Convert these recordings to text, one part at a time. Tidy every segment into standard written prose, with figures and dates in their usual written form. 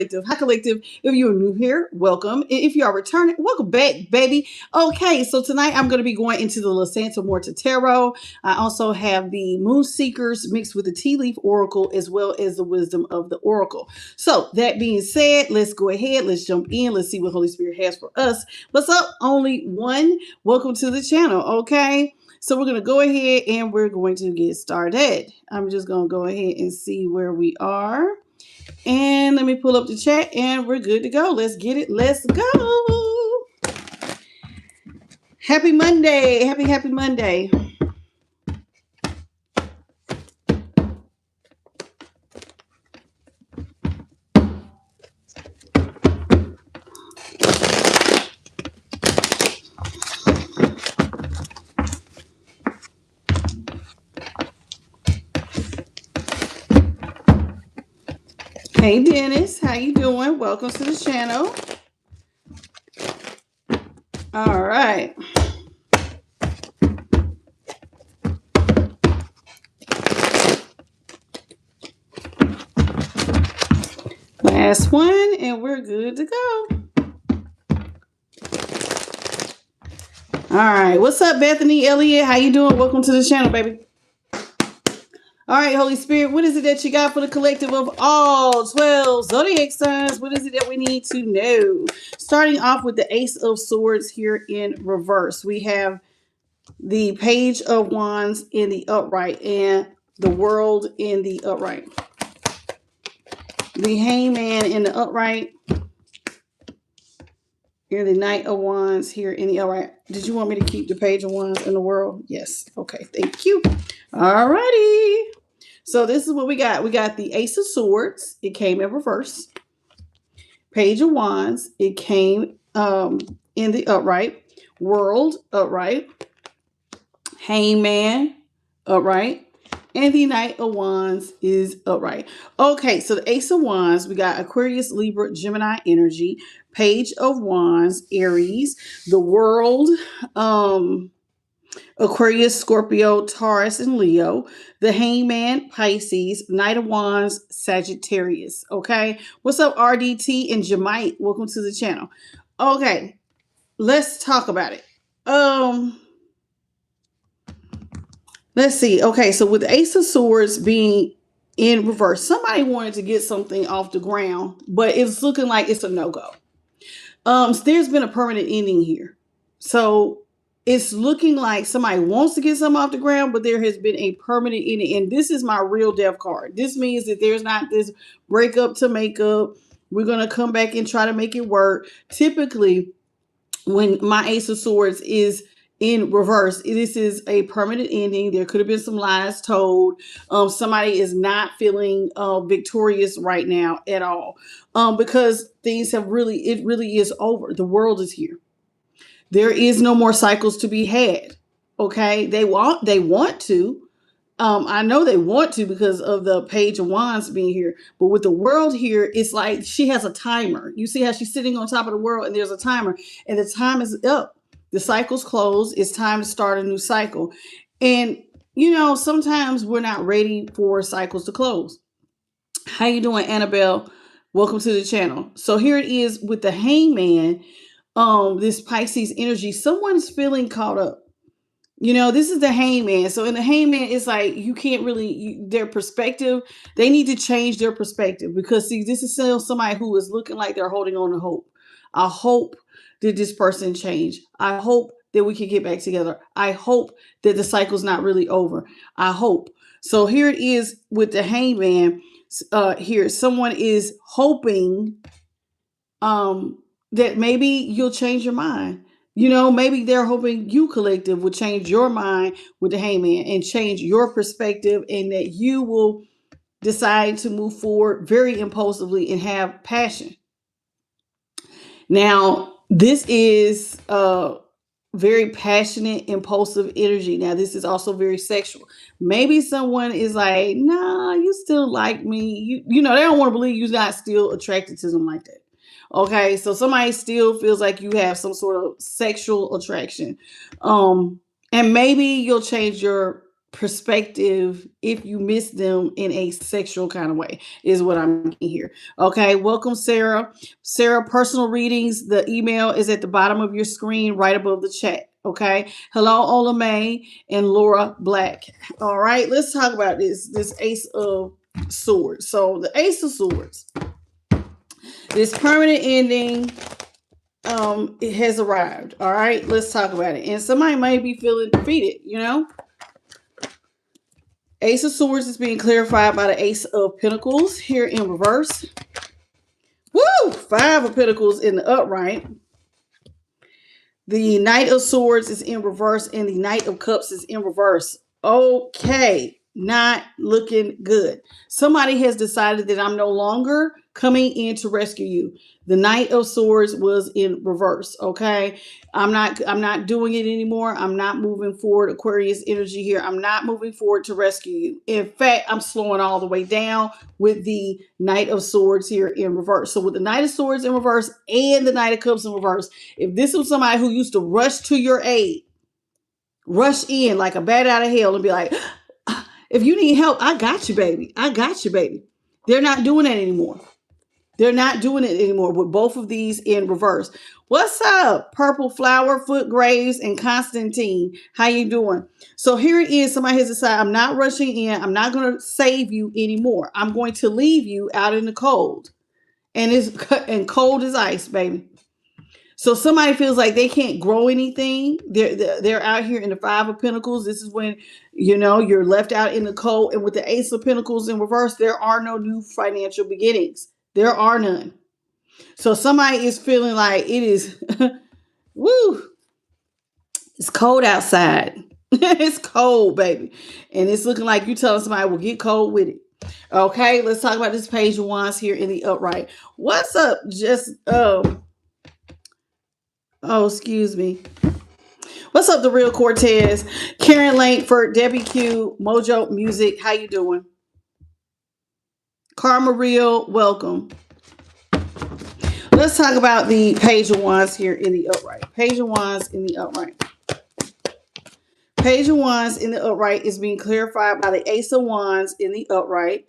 Hi, Collective. If you're new here, welcome. If you are returning, welcome back, baby. Okay, so tonight I'm going to be going into the La Santa Morta Tarot. I also have the Moon Seekers mixed with the Tea Leaf Oracle as well as the Wisdom of the Oracle. So, that being said, let's go ahead. Let's jump in. Let's see what Holy Spirit has for us. What's up? Only one. Welcome to the channel, okay? So we're going to go ahead and we're going to get started. I'm just going to go ahead and see where we are. And let me pull up the chat and we're good to go. Let's get it. Let's go. Happy Monday. Happy Monday. Hey Dennis, how you doing? Welcome to the channel. All right. Last one and we're good to go. All right. What's up, Bethany Elliott? How you doing? Welcome to the channel, baby. All right, Holy Spirit, what is it that you got for the collective of all 12 zodiac signs? What is it that we need to know? Starting off with the Ace of Swords here in reverse. We have the Page of Wands in the upright and the World in the upright. The Hangman in the upright. Here, the Knight of Wands here in the upright. Did you want me to keep the Page of Wands in the World? Yes. Okay, thank you. All righty. So this is what we got. We got the Ace of Swords. It came in reverse. Page of Wands. It came in the upright. World, upright. Hangman, upright. And the Knight of Wands is upright. Okay, so the Ace of Wands, we got Aquarius, Libra, Gemini energy. Page of Wands, Aries. The World, Aquarius, Scorpio, Taurus, and Leo. The Hangman, Pisces. Knight of Wands, Sagittarius. Okay. What's up, RDT and Jemite? Welcome to the channel. Okay. Let's talk about it. Let's see. Okay. So with the Ace of Swords being in reverse, somebody wanted to get something off the ground, but it's looking like it's a no-go. So there's been a permanent ending here. So it's looking like somebody wants to get something off the ground, but there has been a permanent ending. And this is my real death card. This means that there's not this breakup to make up. We're going to come back and try to make it work. Typically, when my Ace of Swords is in reverse, this is a permanent ending. There could have been some lies told. Somebody is not feeling victorious right now at all, because things have it really is over. The world is here. There is no more cycles to be had. Okay, they want to. I know they want to because of the Page of Wands being here. But with the world here, it's like she has a timer. You see how she's sitting on top of the world and there's a timer and the time is up. The cycle's closed. It's time to start a new cycle. And, sometimes we're not ready for cycles to close. How you doing, Annabelle? Welcome to the channel. So here it is with the Hangman, this Pisces energy. Someone's feeling caught up. This is the Hangman. So in the Hangman, it's like you can't really, their perspective, they need to change their perspective because, see, this is still somebody who is looking like they're holding on to hope. I hope that this person change. I hope that we can get back together. I hope that the cycle's not really over. I hope. So here it is with the Hangman. Here, someone is hoping that maybe you'll change your mind. Maybe they're hoping you, collective, will change your mind with the Hangman and change your perspective, and that you will decide to move forward very impulsively and have passion. Now, this is very passionate, impulsive energy. Now, this is also very sexual. Maybe someone is like, nah, you still like me. They don't want to believe you're not still attracted to them like that. Okay, so somebody still feels like you have some sort of sexual attraction. And maybe you'll change your perspective if you miss them in a sexual kind of way is what I'm getting here. Okay, welcome Sarah. Sarah, personal readings, the email is at the bottom of your screen right above the chat. Okay, hello Ola May and Laura Black. All right, let's talk about this Ace of Swords. So the Ace of Swords, this permanent ending, it has arrived. All right, let's talk about it. And somebody might be feeling defeated, you know. Ace of Swords is being clarified by the Ace of Pentacles here in reverse. Woo! 5 of Pentacles in the upright. The Knight of Swords is in reverse and the Knight of Cups is in reverse. Okay, not looking good. Somebody has decided that I'm no longer coming in to rescue you. The Knight of Swords was in reverse. Okay, I'm not doing it anymore. I'm not moving forward. Aquarius energy here. I'm not moving forward to rescue you. In fact, I'm slowing all the way down with the Knight of Swords here in reverse. So with the Knight of Swords in reverse and the Knight of Cups in reverse, if this was somebody who used to rush to your aid, rush in like a bat out of hell and be like, if you need help, I got you, baby. I got you, baby. They're not doing that anymore. They're not doing it anymore with both of these in reverse. What's up, Purple Flower, Foot Graves, and Constantine? How you doing? So here it is. Somebody has decided I'm not rushing in. I'm not going to save you anymore. I'm going to leave you out in the cold. And cold as ice, baby. So somebody feels like they can't grow anything. They're out here in the 5 of Pentacles. This is when, you know, you're left out in the cold. And with the Ace of Pentacles in reverse, there are no new financial beginnings. There are none. So somebody is feeling like it is, woo, it's cold outside. It's cold, baby. And it's looking like you telling somebody, well, get cold with it. Okay, let's talk about this Page of Wands here in the upright. What's up? Excuse me. What's up, The Real Cortez? Karen Langford, Debbie Q, Mojo Music. How you doing? Karma Real, welcome. Let's talk about the Page of Wands here in the upright. Page of Wands in the upright. Page of Wands in the upright is being clarified by the Ace of Wands in the upright,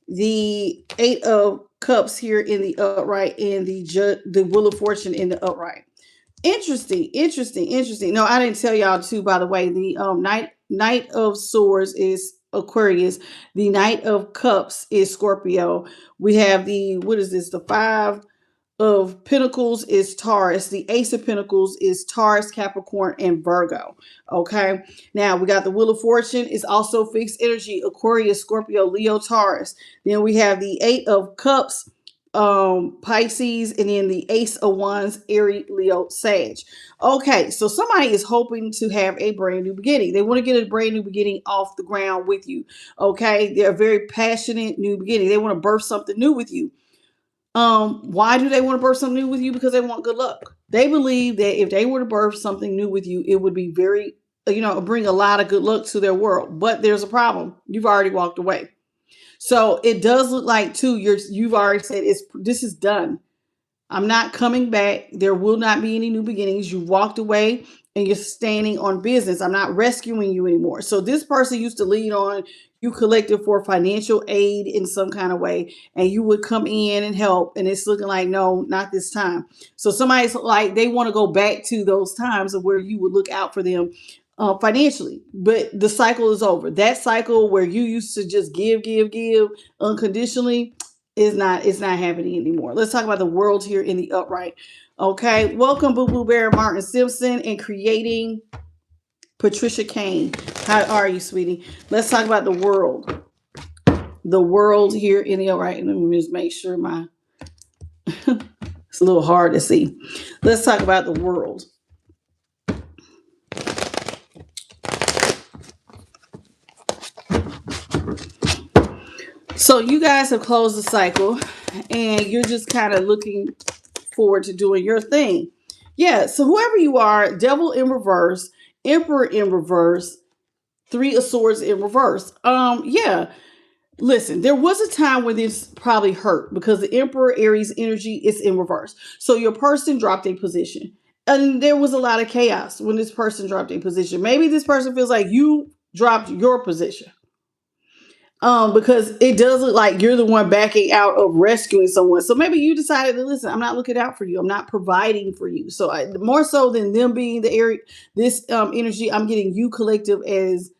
the 8 of Cups here in the upright, and the Wheel of Fortune in the upright. Interesting. No, I didn't tell y'all too, by the way. The Knight of Swords is Aquarius. The Knight of Cups is Scorpio. We have the 5 of Pentacles is Taurus. The Ace of Pentacles is Taurus, Capricorn, and Virgo. Okay. Now we got the Wheel of Fortune is also fixed energy, Aquarius, Scorpio, Leo, Taurus. Then we have the 8 of Cups, Pisces, and then the Ace of Wands, Aries, Leo, Sag. Okay, so somebody is hoping to have a brand new beginning. They want to get a brand new beginning off the ground with you. Okay, they're a very passionate new beginning. They want to birth something new with you. Why do they want to birth something new with you? Because they want good luck. They believe that if they were to birth something new with you, it would be very, bring a lot of good luck to their world. But there's a problem. You've already walked away. So it does look like too, you've already said this is done. I'm not coming back. There will not be any new beginnings. You walked away and you're standing on business. I'm not rescuing you anymore. So this person used to lean on you collected for financial aid in some kind of way, and you would come in and help. And it's looking like, no, not this time. So somebody's like, they want to go back to those times of where you would look out for them financially, but the cycle is over. That cycle where you used to just give unconditionally is not happening anymore. Let's talk about the world here in the upright. Okay, welcome Boo Boo Bear, Martin Simpson, and creating Patricia Kane. How are you, sweetie? Let's talk about the world. The world here in the upright. Let me just make sure it's a little hard to see. Let's talk about the world. So you guys have closed the cycle and you're just kind of looking forward to doing your thing. Yeah, so whoever you are, Devil in reverse, Emperor in reverse, 3 of Swords in reverse. Yeah, listen, there was a time when this probably hurt because the Emperor Aries energy is in reverse. So your person dropped a position. And there was a lot of chaos when this person dropped a position. Maybe this person feels like you dropped your position. Because it does look like you're the one backing out of rescuing someone. So maybe you decided to listen. I'm not looking out for you. I'm not providing for you. So more so than them being the area, this energy, I'm getting you collective as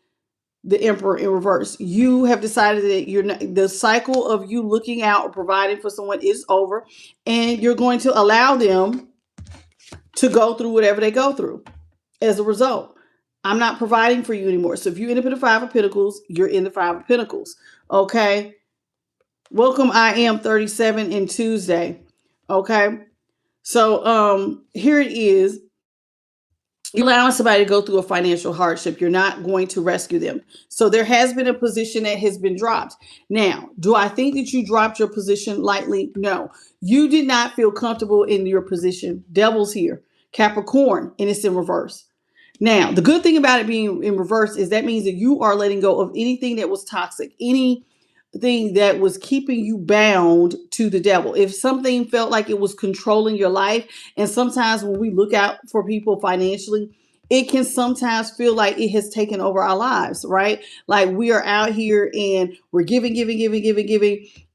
the emperor in reverse. You have decided that you're not, the cycle of you looking out or providing for someone is over, and you're going to allow them to go through whatever they go through. As a result, I'm not providing for you anymore. So if you end up in the Five of Pentacles, you're in the Five of Pentacles. Okay. Welcome. I am 37 and Tuesday. Okay. So here it is. You're allowing somebody to go through a financial hardship. You're not going to rescue them. So there has been a position that has been dropped. Now, do I think that you dropped your position lightly? No. You did not feel comfortable in your position. Devil's here. Capricorn, and it's in reverse. Now, the good thing about it being in reverse is that means that you are letting go of anything that was toxic, anything that was keeping you bound to the devil. If something felt like it was controlling your life, and sometimes when we look out for people financially, it can sometimes feel like it has taken over our lives, right? Like we are out here and we're giving,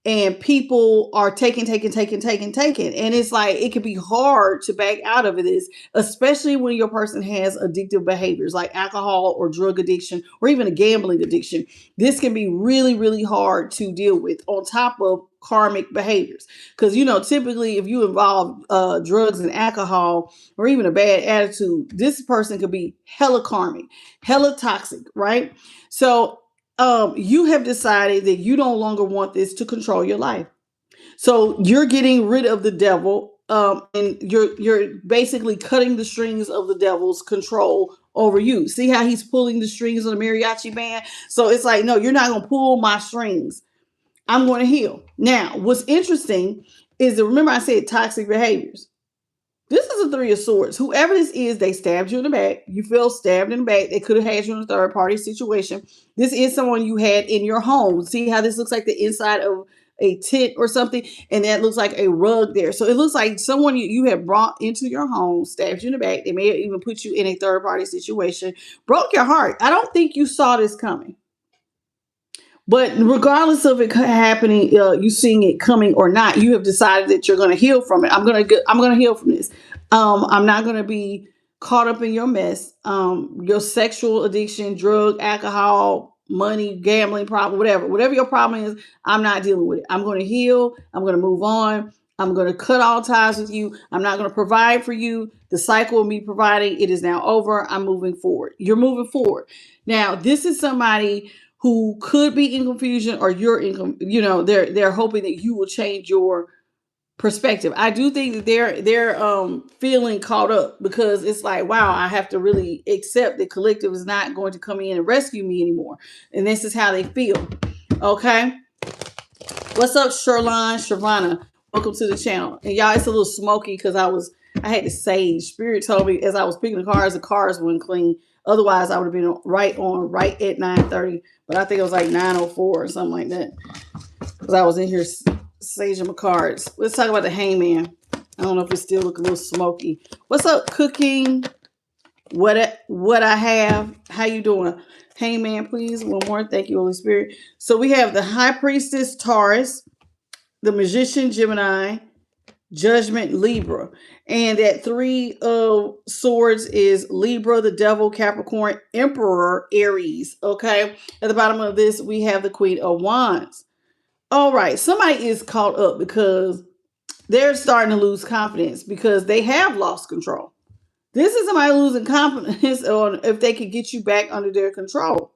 and people are taking. And it's like it can be hard to back out of this, especially when your person has addictive behaviors like alcohol or drug addiction or even a gambling addiction. This can be really, really hard to deal with on top of karmic behaviors. Because, typically if you involve drugs and alcohol or even a bad attitude, this person could be hella karmic, hella toxic, right? So you have decided that you no longer want this to control your life. So you're getting rid of the devil, and you're basically cutting the strings of the devil's control over you. See how he's pulling the strings on the mariachi band? So it's like, no, you're not going to pull my strings. I'm going to heal. Now, what's interesting is that, remember I said toxic behaviors. This is a Three of Swords. Whoever this is, they stabbed you in the back. You feel stabbed in the back. They could have had you in a third party situation. This is someone you had in your home. See how this looks like the inside of a tent or something, and that looks like a rug there. So it looks like someone you have brought into your home, stabbed you in the back. They may have even put you in a third party situation, broke your heart. I don't think you saw this coming. But regardless of it happening, you seeing it coming or not, you have decided that you're going to heal from it. I'm going to heal from this. I'm not going to be caught up in your mess. Your sexual addiction, drug, alcohol, money, gambling problem, whatever your problem is, I'm not dealing with it. I'm going to heal. I'm going to move on. I'm going to cut all ties with you. I'm not going to provide for you. The cycle of me providing, it is now over. I'm moving forward. You're moving forward. Now, this is somebody who could be in confusion, or you're in, they're hoping that you will change your perspective. I do think that they're feeling caught up, because it's like, wow, I have to really accept that collective is not going to come in and rescue me anymore. And this is how they feel. Okay. What's up, Shavana? Welcome to the channel. And y'all, it's a little smoky because I had to sage. Spirit told me as I was picking the cars weren't clean. Otherwise, I would have been right at 9:30. But I think it was like 9:04 or something like that, because I was in here saging my cards. Let's talk about the Hangman. I don't know if it still look a little smoky. What's up, Cooking? What I have? How you doing? Hangman, please. One more. Thank you, Holy Spirit. So we have the High Priestess, Taurus, the Magician, Gemini, Judgment, Libra. And that Three of Swords is Libra, the Devil, Capricorn, Emperor, Aries. Okay. At the bottom of this, we have the Queen of Wands. All right. Somebody is caught up because they're starting to lose confidence because they have lost control. This is somebody losing confidence on if they could get you back under their control.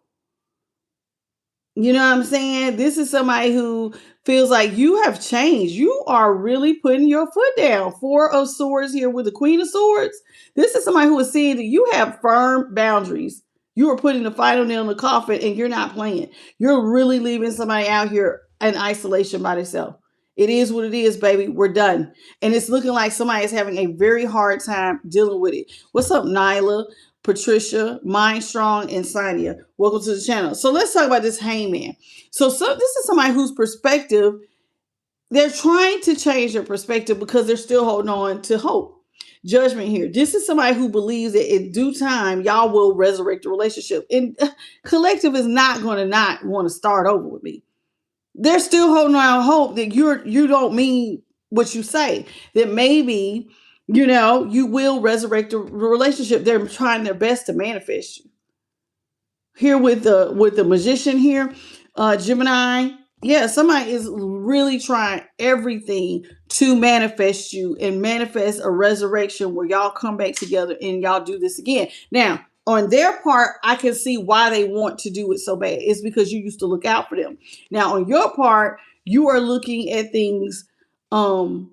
You know what I'm saying? This is somebody who feels like you have changed. You are really putting your foot down. Four of Swords here with the Queen of Swords. This is somebody who is seeing that you have firm boundaries. You are putting the final nail in the coffin, and you're not playing. You're really leaving somebody out here in isolation by themselves. It is what it is, baby. We're done. And it's looking like somebody is having a very hard time dealing with it. What's up, Nyla, Patricia, Mind Strong, and Sonia? Welcome to the channel. So let's talk about this Hangman. So this is somebody whose perspective, they're trying to change their perspective because they're still holding on to hope. Judgment here. This is somebody who believes that in due time, y'all will resurrect the relationship. And collective is not going to not want to start over with me. They're still holding on hope that you don't mean what you say. That maybe, you will resurrect the relationship. They're trying their best to manifest you. Here with the magician here, Gemini. Yeah, somebody is really trying everything to manifest you and manifest a resurrection where y'all come back together and y'all do this again. Now, on their part, I can see why they want to do it so bad. It's because you used to look out for them. Now, on your part, you are looking at things from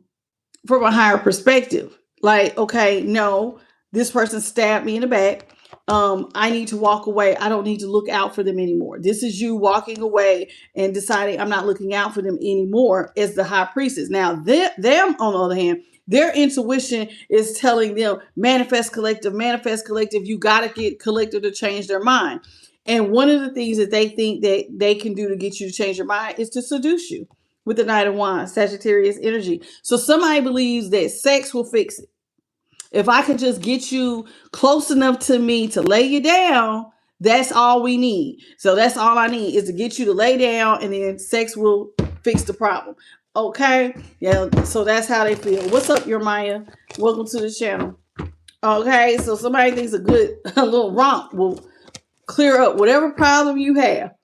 a higher perspective. Like, okay, no, this person stabbed me in the back. I need to walk away. I don't need to look out for them anymore. This is you walking away and deciding I'm not looking out for them anymore as the high priestess. Now, them, on the other hand, their intuition is telling them, manifest collective, manifest collective. You got to get collective to change their mind. And one of the things that they think that they can do to get you to change your mind is to seduce you with the Knight of Wands, Sagittarius energy. So somebody believes that sex will fix it. If I can just get you close enough to me to lay you down, that's all we need. So that's all I need is to get you to lay down, and then sex will fix the problem. Okay? Yeah, so that's how they feel. What's up, your Maya? Welcome to the channel. Okay, so somebody thinks a little romp will clear up whatever problem you have.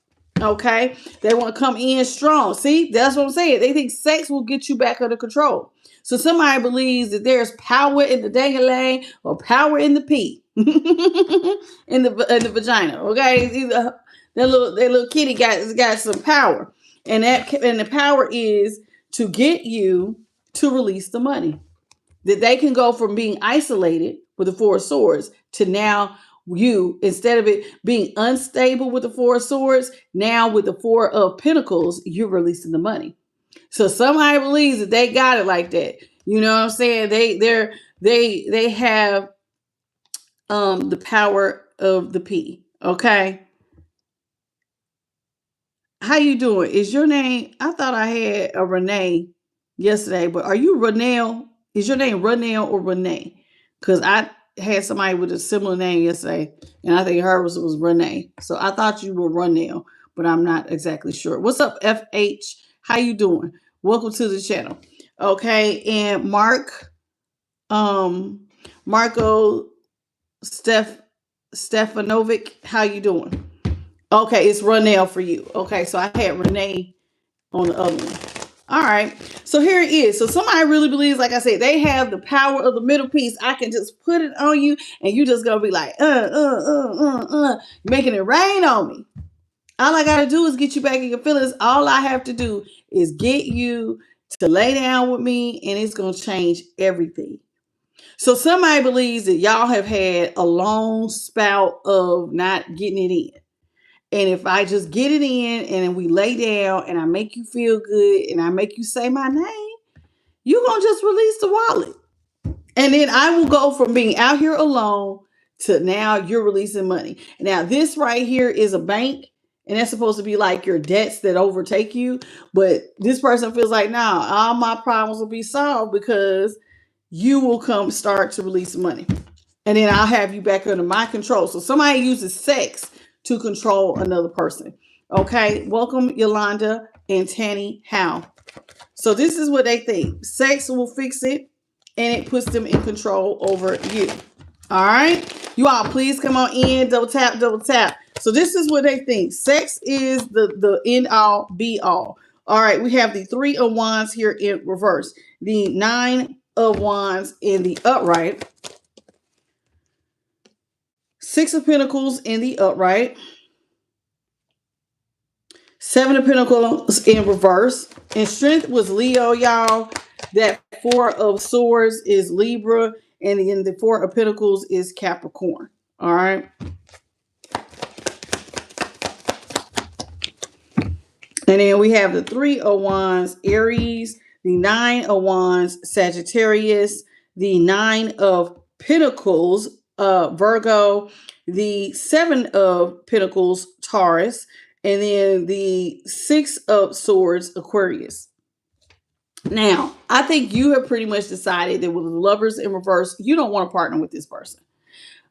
Okay, they want to come in strong. See, that's what I'm saying. They think sex will get you back under control. So somebody believes that there's power in the dang-a-lang or power in the pee, in the vagina. Okay, that little kitty got some power, and the power is to get you to release the money. That they can go from being isolated with the Four of Swords to now. You, instead of it being unstable with the Four of Swords, now with the Four of Pentacles, you're releasing the money. So somebody believes that they got it like that. You know what I'm saying? They have the power of the P. Okay. How you doing? Is your name? I thought I had a Renee yesterday, but are you Renelle? Is your name Renelle or Renee? Because I had somebody with a similar name yesterday, and I think hers was Renee. So I thought you were Renelle, but I'm not exactly sure. What's up, FH? How you doing? Welcome to the channel. Okay, and Marco Stefanovic, how you doing? Okay, it's Renelle for you. Okay, so I had Renee on the other one. All right, so here it is. So somebody really believes, like I said, they have the power of the middle piece. I can just put it on you, and you just gonna be like, making it rain on me. All I gotta do is get you back in your feelings. All I have to do is get you to lay down with me, and it's gonna change everything. So somebody believes that y'all have had a long spout of not getting it in. And if I just get it in and then we lay down and I make you feel good and I make you say my name, you're going to just release the wallet. And then I will go from being out here alone to now you're releasing money. Now, this right here is a bank, and that's supposed to be like your debts that overtake you. But this person feels like, nah, all my problems will be solved because you will come start to release money. And then I'll have you back under my control. So somebody uses sex to control another person. Okay, welcome Yolanda and Tanny Howe. So this is what they think. Sex will fix it, and it puts them in control over you. All right, you all please come on in, double tap, double tap. So this is what they think. Sex is the end all be all. All right, we have the Three of Wands here in reverse, the Nine of Wands in the upright, Six of Pentacles in the upright, Seven of Pentacles in reverse, and Strength was Leo, y'all. That Four of Swords is Libra, and then the Four of Pentacles is Capricorn. All right. And then we have the Three of Wands, Aries, the Nine of Wands, Sagittarius, the Nine of Pentacles, Virgo, the Seven of Pentacles, Taurus, and then the Six of Swords, Aquarius. Now, I think you have pretty much decided that with the lovers in reverse, you don't want to partner with this person.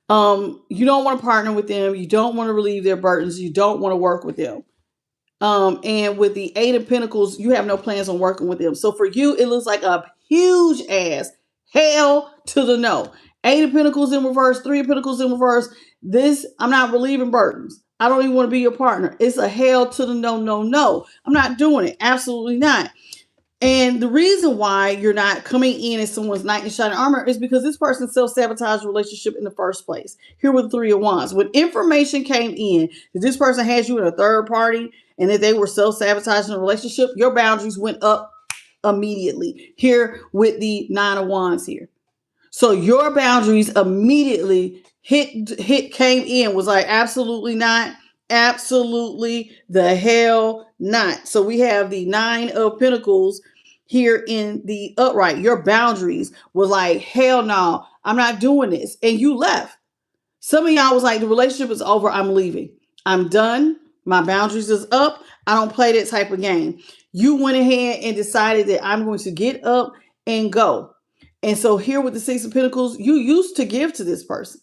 You don't want to partner with them. You don't want to relieve their burdens. You don't want to work with them. And with the Eight of Pentacles, you have no plans on working with them. So for you, it looks like a huge ass hell to the no. Eight of Pentacles in reverse, Three of Pentacles in reverse. This, I'm not relieving burdens. I don't even want to be your partner. It's a hell to the no, no, no. I'm not doing it. Absolutely not. And the reason why you're not coming in as someone's knight in shining armor is because this person self-sabotaged the relationship in the first place. Here with the Three of Wands. When information came in that this person has you in a third party and that they were self-sabotaging the relationship, your boundaries went up immediately. Here with the Nine of Wands here. So your boundaries immediately came in, was like, absolutely not. Absolutely the hell not. So we have the Nine of Pentacles here in the upright. Your boundaries was like, hell no, I'm not doing this. And you left. Some of y'all was like, the relationship is over. I'm leaving. I'm done. My boundaries is up. I don't play that type of game. You went ahead and decided that I'm going to get up and go. And so here with the Six of Pentacles, you used to give to this person.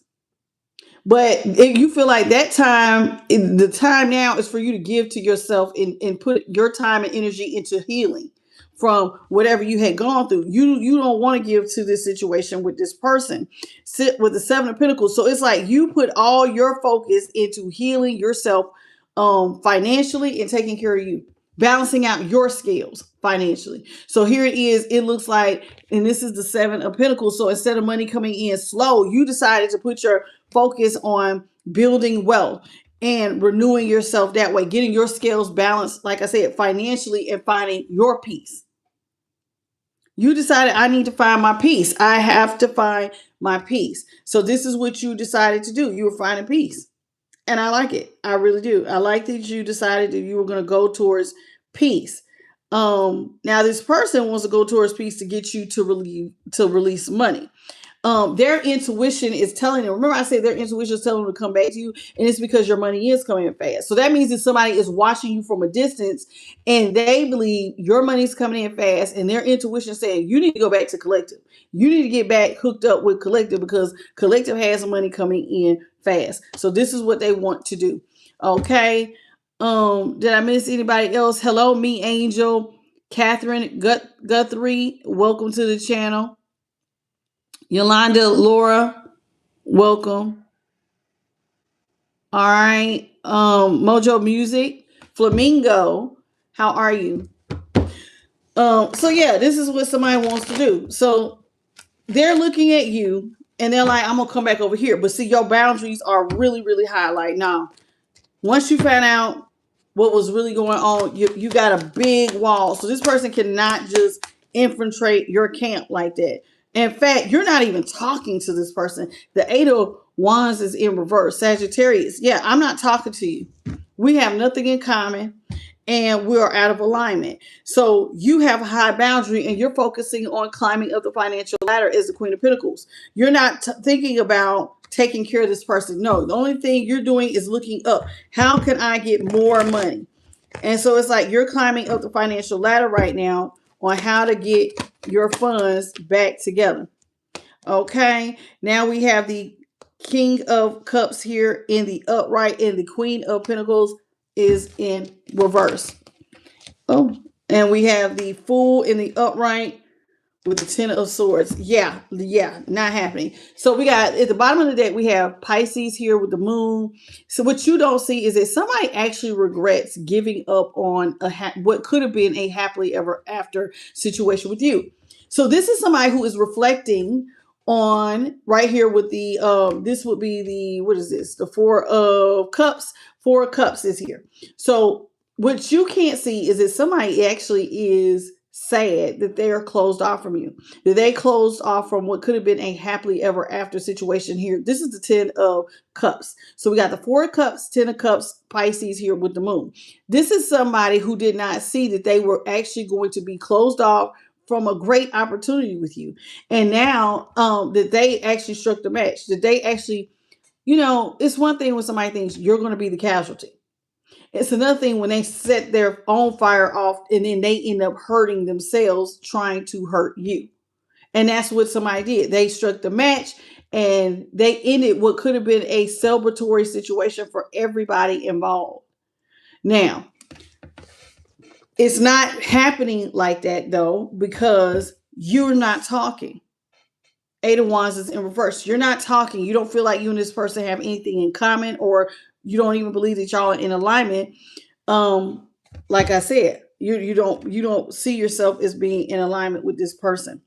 But if you feel like that time, the time now is for you to give to yourself and put your time and energy into healing from whatever you had gone through. You don't want to give to this situation with this person. Sit with the Seven of Pentacles. So it's like you put all your focus into healing yourself financially and taking care of you, balancing out your scales financially. So here it is. It looks like, and this is the Seven of Pentacles. So instead of money coming in slow, you decided to put your focus on building wealth and renewing yourself that way, getting your scales balanced, like I said, financially, and finding your peace. You decided, I need to find my peace. I have to find my peace. So this is what you decided to do. You were finding peace. And I like it. I really do. I like that you decided that you were going to go towards peace. Now this person wants to go towards peace to get you to release money. Their intuition is telling them. Remember, I said their intuition is telling them to come back to you, and it's because your money is coming in fast. So that means that somebody is watching you from a distance, and they believe your money is coming in fast, and their intuition is saying you need to go back to collective. You need to get back hooked up with collective because collective has some money coming in fast. So this is what they want to do. Okay. Did I miss anybody else? Hello, me, Angel, Catherine, Guthrie. Welcome to the channel. Yolanda, Laura, welcome. All right. Mojo Music, Flamingo, how are you? So yeah, this is what somebody wants to do. So they're looking at you and they're like, I'm gonna come back over here. But see, your boundaries are really, really high. Like, no. Once you found out what was really going on, you got a big wall. So this person cannot just infiltrate your camp like that. In fact, you're not even talking to this person. The Eight of Wands is in reverse. Sagittarius, yeah, I'm not talking to you. We have nothing in common and we are out of alignment. So you have a high boundary and you're focusing on climbing up the financial ladder as the Queen of Pentacles. You're not thinking about taking care of this person. No, the only thing you're doing is looking up. How can I get more money? And so it's like you're climbing up the financial ladder right now on how to get your funds back together. Okay. Now we have the King of Cups here in the upright, and the Queen of Pentacles is in reverse. Oh, and we have the Fool in the upright with the Ten of Swords. Yeah, not happening. So we got at the bottom of the deck, we have Pisces here with the Moon. So what you don't see is that somebody actually regrets giving up on what could have been a happily ever after situation with you. So this is somebody who is reflecting on right here with the this would be the, what is this, the Four of Cups. Four of Cups is here. So what you can't see is that somebody actually is sad that they are closed off from you, that they closed off from what could have been a happily ever after situation here. This is the Ten of Cups. So we got the Four of Cups, Ten of Cups, Pisces here with the Moon. This is somebody who did not see that they were actually going to be closed off from a great opportunity with you. And now that they actually struck the match, that they actually, it's one thing when somebody thinks you're going to be the casualty. It's another thing when they set their own fire off and then they end up hurting themselves trying to hurt you. And that's what somebody did. They struck the match and they ended what could have been a celebratory situation for everybody involved. Now, it's not happening like that though, because you're not talking. Eight of Wands is in reverse. You're not talking. You don't feel like you and this person have anything in common, or you don't even believe that y'all are in alignment. Like I said, you don't see yourself as being in alignment with this person.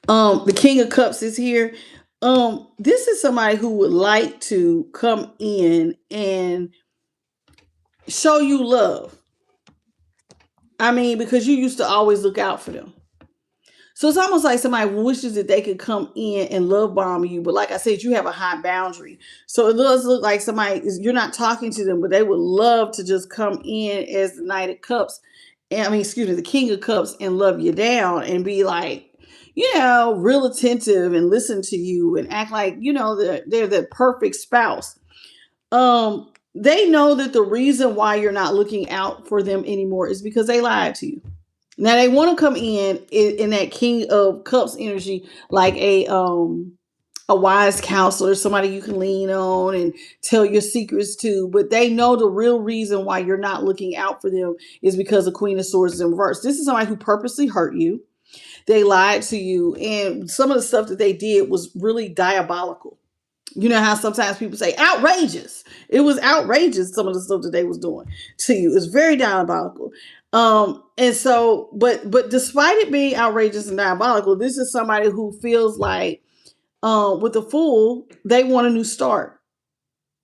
The King of Cups is here. This is somebody who would like to come in and show you love. I mean, because you used to always look out for them. So it's almost like somebody wishes that they could come in and love bomb you. But like I said, you have a high boundary. So it does look like somebody you're not talking to them, but they would love to just come in as the Knight of Cups. The King of Cups, and love you down and be like, real attentive and listen to you and act like, they're the perfect spouse. They know that the reason why you're not looking out for them anymore is because they lied to you. Now they want to come in that King of Cups energy, like a wise counselor, somebody you can lean on and tell your secrets to. But they know the real reason why you're not looking out for them is because the Queen of Swords is in reverse. This is somebody who purposely hurt you. They lied to you, and some of the stuff that they did was really diabolical. You know how sometimes people say outrageous. It was outrageous, some of the stuff that they was doing to you. It's very diabolical. And so, but despite it being outrageous and diabolical, this is somebody who feels like, with the Fool, they want a new start.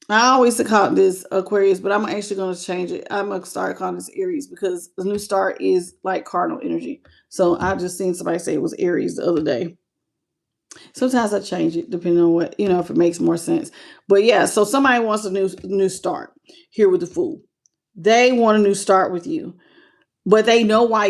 I always call this Aquarius, but I'm actually going to change it. I'm going to start calling this Aries because the new start is like cardinal energy. So I just seen somebody say it was Aries the other day. Sometimes I change it depending on what, if it makes more sense. But yeah, so somebody wants a new start here with the Fool. They want a new start with you. But they know why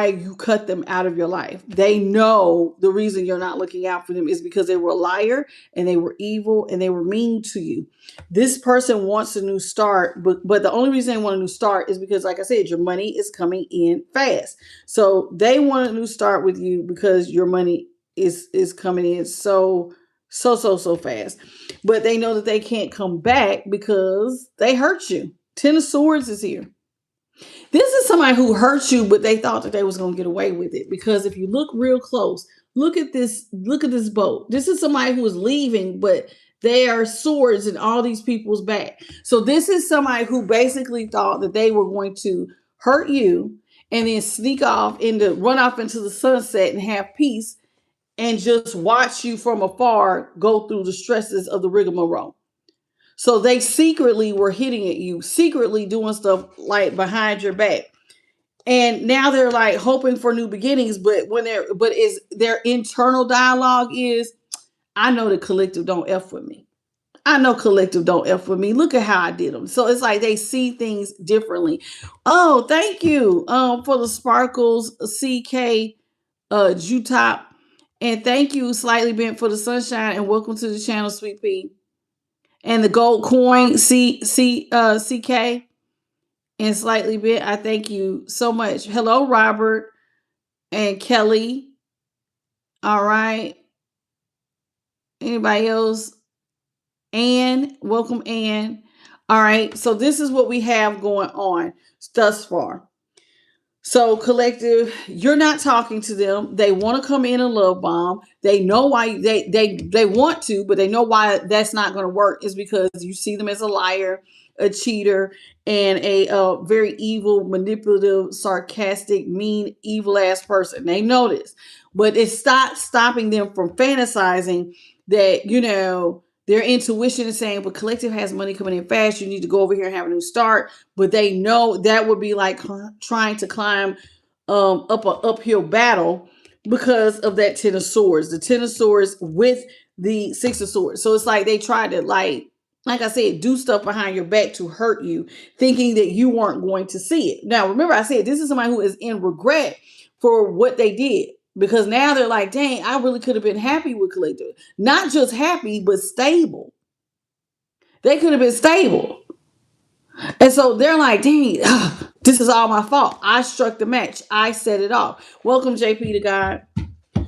you cut them out of your life. They know the reason you're not looking out for them is because they were a liar and they were evil and they were mean to you. This person wants a new start, but the only reason they want a new start is because, like I said, your money is coming in fast. So they want a new start with you because your money is coming in so fast. But they know that they can't come back because they hurt you. Ten of Swords is here. This is somebody who hurt you, but they thought that they was going to get away with it. Because if you look real close, look at this boat. This is somebody who is leaving, but they are swords in all these people's back. So this is somebody who basically thought that they were going to hurt you and then run off into the sunset and have peace and just watch you from afar go through the stresses of the rigmarole. So they secretly were hitting at you, secretly doing stuff like behind your back. And now they're like hoping for new beginnings, but their internal dialogue is, I know the collective don't F with me. I know collective don't F with me. Look at how I did them. So it's like they see things differently. Oh, thank you for the sparkles, CK Jutop. And thank you, Slightly Bent, for the sunshine, and welcome to the channel, Sweet Pea. And the gold coin, CK, and Slightly Bent. I thank you so much. Hello, Robert and Kelly. All right. Anybody else? Anne, welcome, Anne. All right. So this is what we have going on thus far. So collective, you're not talking to them. They want to come in and love bomb. They know why they want to, but they know why that's not going to work is because you see them as a liar, a cheater, and a very evil, manipulative, sarcastic, mean, evil ass person. They know this, but it's stopping them from fantasizing that, their intuition is saying, but collective has money coming in fast. You need to go over here and have a new start. But they know that would be like trying to climb up an uphill battle because of that Ten of Swords. The Ten of Swords with the Six of Swords. So it's like they tried to like I said, do stuff behind your back to hurt you, thinking that you weren't going to see it. Now, remember I said this is somebody who is in regret for what they did. Because now they're like, dang, I really could have been happy with collective. Not just happy, but stable. They could have been stable. And so they're like, dang, this is all my fault. I struck the match. I set it off. Welcome, JP to God.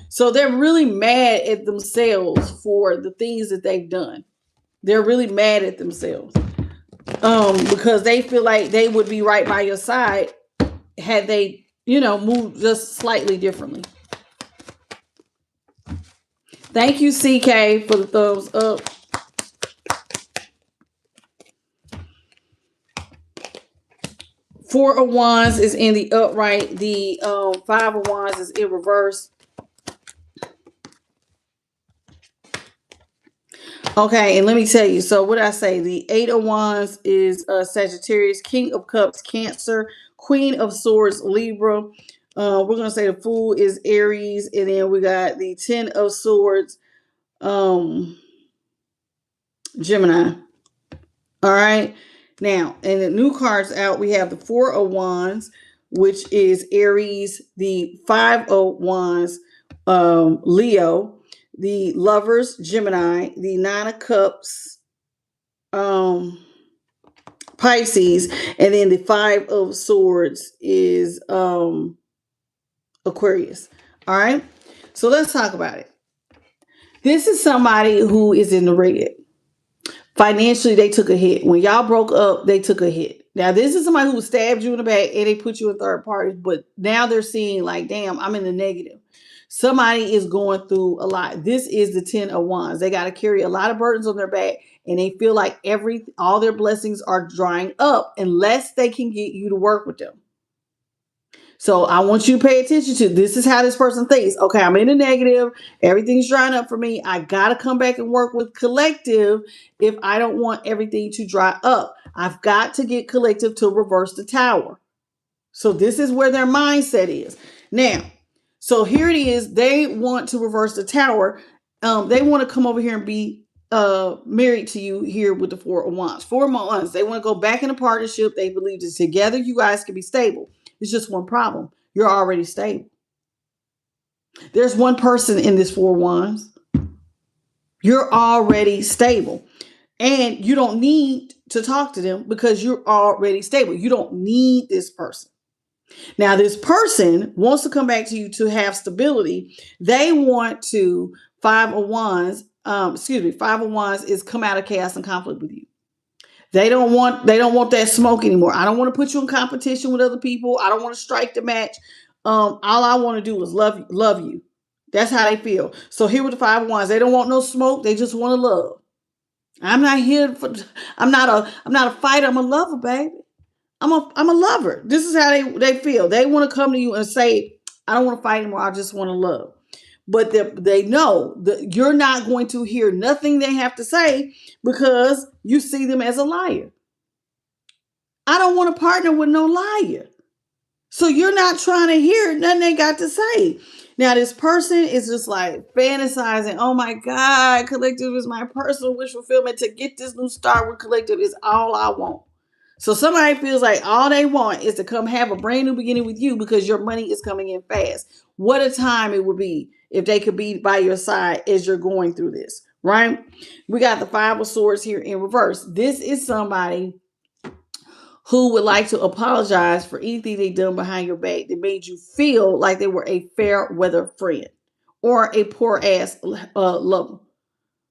So they're really mad at themselves for the things that they've done. They're really mad at themselves because they feel like they would be right by your side had they, moved just slightly differently. Thank you, CK, for the thumbs up. Four of Wands is in the upright. The Five of Wands is in reverse. Okay, and let me tell you. So what I say, the Eight of Wands is Sagittarius, King of Cups, Cancer, Queen of Swords, Libra. We're gonna say the Fool is Aries, and then we got the Ten of Swords, Gemini. All right. Now, and the new cards out, we have the Four of Wands, which is Aries, the Five of Wands, Leo, the Lovers, Gemini, the Nine of Cups, Pisces, and then the Five of Swords is Aquarius. All right. So let's talk about it. This is somebody who is in the red. Financially, they took a hit. When y'all broke up, they took a hit. Now, this is somebody who stabbed you in the back and they put you in third party, but now they're seeing like, damn, I'm in the negative. Somebody is going through a lot. This is the Ten of Wands. They got to carry a lot of burdens on their back, and they feel like all their blessings are drying up unless they can get you to work with them. So I want you to pay attention to this is how this person thinks. Okay, I'm in a negative. Everything's drying up for me. I got to come back and work with collective if I don't want everything to dry up. I've got to get collective to reverse the tower. So this is where their mindset is. Now, so here it is. They want to reverse the tower. They want to come over here and be married to you here with the Four of Wands. 4 months. They want to go back in a partnership. They believe that together you guys can be stable. It's just one problem. You're already stable. There's one person in this Four of Wands. You're already stable. And you don't need to talk to them because you're already stable. You don't need this person. Now, this person wants to come back to you to have stability. They want to, Five of Wands is come out of chaos and conflict with you. They don't want that smoke anymore. I don't want to put you in competition with other people. I don't want to strike the match. All I want to do is love you. That's how they feel. So here with the Five of Wands, they don't want no smoke. They just want to love. I'm not here for. I'm not a fighter. I'm a lover, baby. I'm a lover. This is how they feel. They want to come to you and say, I don't want to fight anymore. I just want to love. But they know that you're not going to hear nothing they have to say because you see them as a liar. I don't want to partner with no liar. So you're not trying to hear nothing they got to say. Now, this person is just like fantasizing, oh my God, collective is my personal wish fulfillment. To get this new start with collective is all I want. So somebody feels like all they want is to come have a brand new beginning with you because your money is coming in fast. What a time it would be if they could be by your side as you're going through this, right? We got the Five of Swords here in reverse. This is somebody who would like to apologize for anything they done behind your back that made you feel like they were a fair weather friend or a poor ass lover.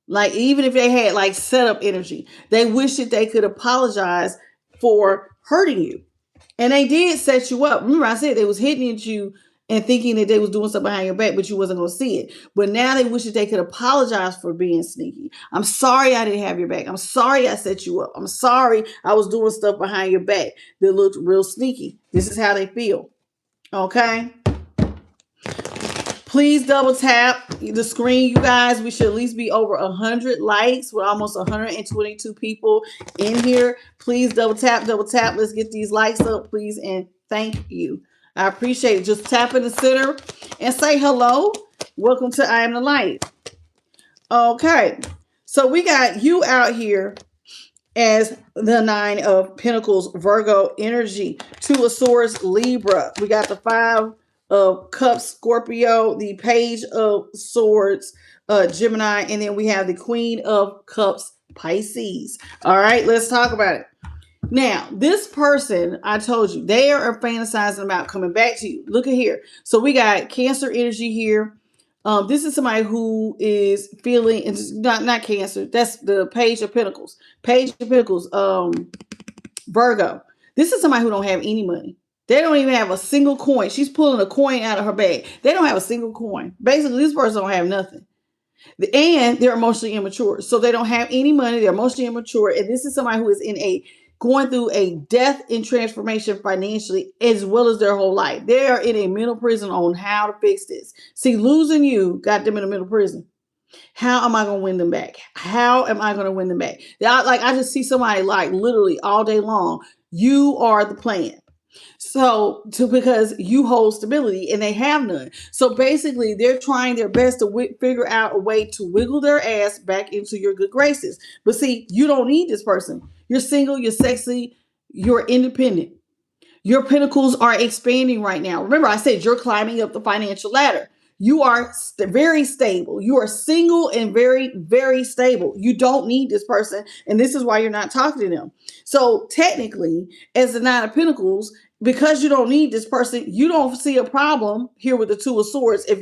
Like even if they had like setup energy, they wish that they could apologize for hurting you. And they did set you up. Remember I said they was hitting at you and thinking that they was doing something behind your back, but you wasn't going to see it. But now they wish that they could apologize for being sneaky. I'm sorry I didn't have your back. I'm sorry I set you up. I'm sorry I was doing stuff behind your back that looked real sneaky. This is how they feel. Okay? Please double tap the screen, you guys. We should at least be over 100 likes with almost 122 people in here. Please double tap. Let's get these likes up, please. And thank you. I appreciate it. Just tap in the center and say hello. Welcome to I Am the Light. Okay. So we got you out here as the Nine of Pentacles, Virgo energy, Two of Swords, Libra. We got the Five of Cups, Scorpio, the Page of Swords, Gemini, and then we have the Queen of Cups, Pisces. All right, let's talk about it. Now, this person, I told you, they are fantasizing about coming back to you. Look at here. So we got Cancer energy here. This is somebody who is feeling, it's not Cancer. That's the Page of Pentacles. Page of Pentacles, Virgo. This is somebody who don't have any money. They don't even have a single coin. She's pulling a coin out of her bag. They don't have a single coin. Basically, this person don't have nothing. And they're emotionally immature. So they don't have any money. They're emotionally immature. And this is somebody who is going through a death and transformation financially as well as their whole life. They are in a mental prison on how to fix this. See, losing you got them in a mental prison. How am I going to win them back? How am I going to win them back? I just see somebody like literally all day long. You are the plan. Because you hold stability and they have none. So basically, they're trying their best to figure out a way to wiggle their ass back into your good graces. But see, you don't need this person. You're single, you're sexy, you're independent. Your pentacles are expanding right now. Remember, I said you're climbing up the financial ladder. You are very stable. You are single and very, very stable. You don't need this person. And this is why you're not talking to them. So technically, as the Nine of Pentacles, because you don't need this person, you don't see a problem here with the Two of Swords if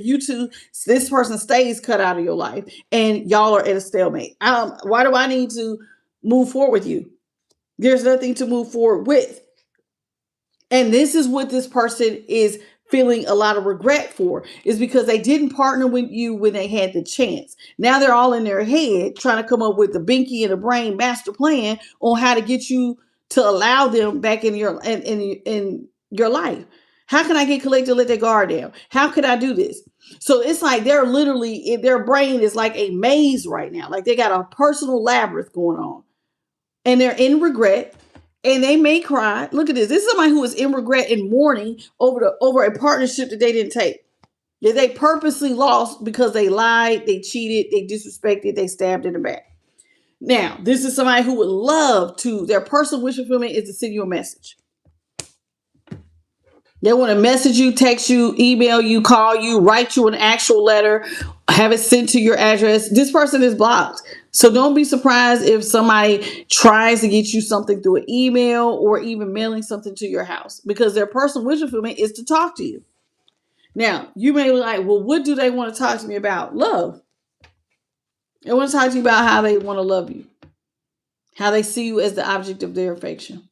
this person stays cut out of your life and y'all are at a stalemate. Why do I need to move forward with you? There's nothing to move forward with. And this is what this person is feeling a lot of regret for, is because they didn't partner with you when they had the chance. Now they're all in their head trying to come up with the binky and the brain master plan on how to get you to allow them back in your life. How can I get collected, let their guard down? How could I do this? So it's like they're literally, their brain is like a maze right now. Like they got a personal labyrinth going on. And they're in regret. And they may cry. Look at this. This is somebody who is in regret and mourning over a partnership that they didn't take. That they purposely lost because they lied, they cheated, they disrespected, they stabbed in the back. Now, this is somebody who would love to, their personal wish fulfillment is to send you a message. They want to message you, text you, email you, call you, write you an actual letter, have it sent to your address. This person is blocked. So don't be surprised if somebody tries to get you something through an email or even mailing something to your house, because their personal wish fulfillment is to talk to you. Now, you may be like, well, what do they want to talk to me about? Love. They want to talk to you about how they want to love you, how they see you as the object of their affection.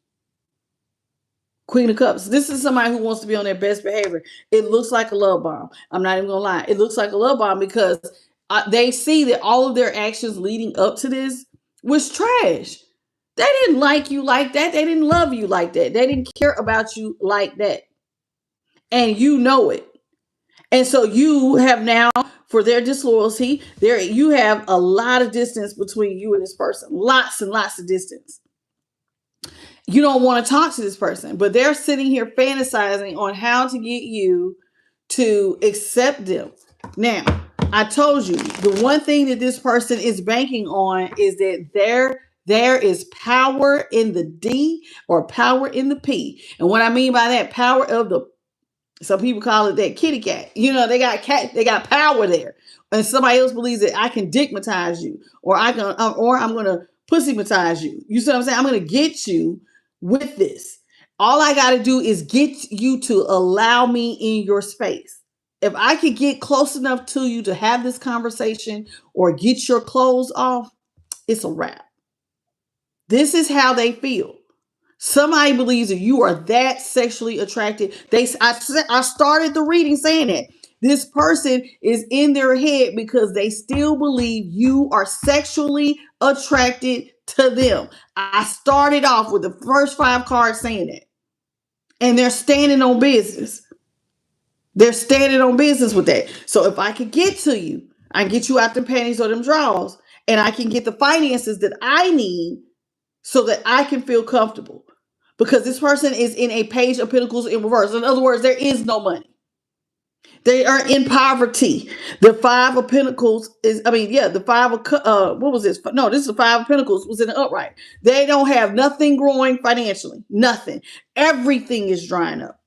Queen of Cups. This is somebody who wants to be on their best behavior. It looks like a love bomb. I'm not even going to lie. It looks like a love bomb because they see that all of their actions leading up to this was trash. They didn't like you like that. They didn't love you like that. They didn't care about you like that. And you know it. And so you have now, for their disloyalty, you have a lot of distance between you and this person. Lots and lots of distance. You don't want to talk to this person, but they're sitting here fantasizing on how to get you to accept them. Now, I told you, the one thing that this person is banking on is that there is power in the D or power in the P. And what I mean by that, power of the, some people call it that kitty cat. You know, they got power there. And somebody else believes that I can digmatize you, or I'm going to pussymatize you. You see what I'm saying? I'm going to get you with this. All I got to do is get you to allow me in your space. If I could get close enough to you to have this conversation or get your clothes off, it's a wrap. This is how they feel. Somebody believes that you are that sexually attracted. I started the reading saying that. This person is in their head because they still believe you are sexually attracted to them. I started off with the first 5 cards saying that. And they're standing on business. They're standing on business with that. So if I could get to you, I can get you out the panties or them drawers, and I can get the finances that I need so that I can feel comfortable. Because this person is in a Page of Pentacles in reverse. In other words, there is no money. They are in poverty. The 5 of Pentacles the 5 of, what was this? No, this is the 5 of Pentacles was in the upright. They don't have nothing growing financially. Nothing. Everything is drying up.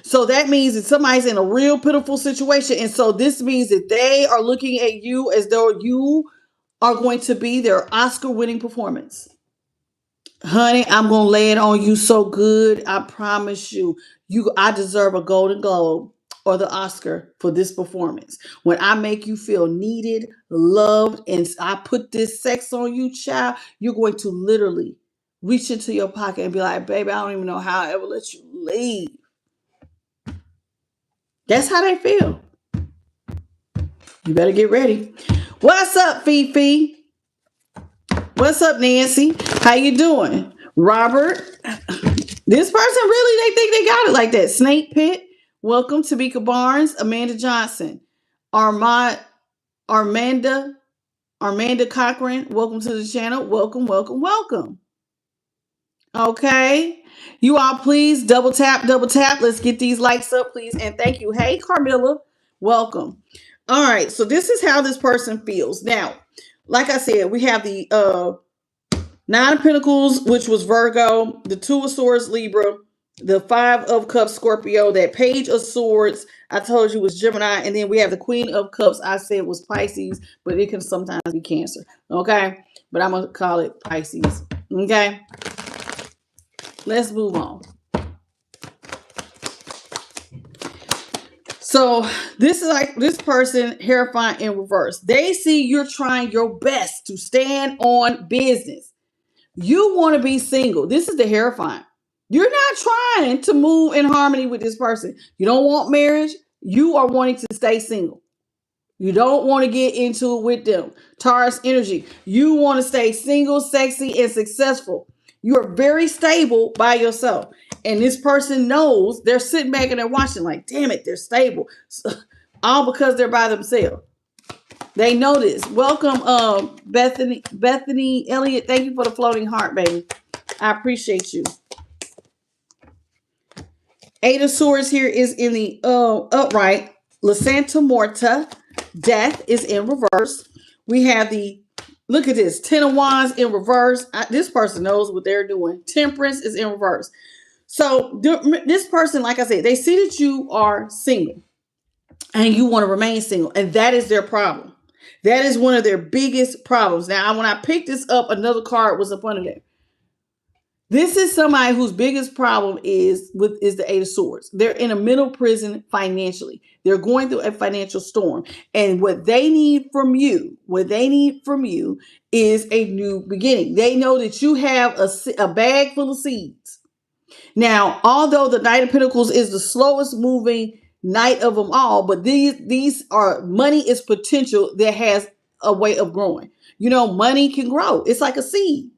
So that means that somebody's in a real pitiful situation. And so this means that they are looking at you as though you are going to be their Oscar winning performance. Honey, I'm gonna lay it on you so good. I promise you, I deserve a Golden Globe or the Oscar for this performance. When I make you feel needed, loved, and I put this sex on you, child, you're going to literally reach into your pocket and be like, baby, I don't even know how I ever let you leave. That's how they feel. You better get ready. What's up, Fifi? What's up, Nancy? How you doing? Robert? This person really, they think they got it like that. Snake Pit, welcome. Tamika Barnes, Amanda Johnson, Armanda Cochran, welcome to the channel. Welcome, welcome, welcome. Okay. You all please double tap, double tap. Let's get these likes up, please. And thank you. Hey, Carmilla, welcome. All right. So this is how this person feels. Now, like I said, we have the Nine of Pentacles, which was Virgo, the Two of Swords, Libra, the Five of Cups, Scorpio, that Page of Swords, I told you was Gemini, and then we have the Queen of Cups, I said was Pisces, but it can sometimes be Cancer, okay? But I'm going to call it Pisces, okay? Let's move on. So this is like this person, Hierophant in reverse. They see you're trying your best to stand on business. You want to be single. This is the Hierophant. You're not trying to move in harmony with this person. You don't want marriage. You are wanting to stay single. You don't want to get into it with them. Taurus energy. You want to stay single, sexy, and successful. You are very stable by yourself. And this person knows, they're sitting back and they're watching like, damn it, they're stable. All because they're by themselves. They know this. Welcome, Bethany Elliott. Thank you for the floating heart, baby. I appreciate you. Eight of Swords here is in the upright. La Santa Morta, death, is in reverse. We have the, look at this, Ten of Wands in reverse. This person knows what they're doing. Temperance is in reverse. So this person, like I said, they see that you are single and you want to remain single, and that is their problem. That is one of their biggest problems. Now, when I picked this up, another card was up under there. This is somebody whose biggest problem is the Eight of Swords. They're in a mental prison financially. They're going through a financial storm. And what they need from you, is a new beginning. They know that you have a bag full of seeds. Now, although the Knight of Pentacles is the slowest moving knight of them all, but these are, money is potential that has a way of growing. You know, money can grow. It's like a seed.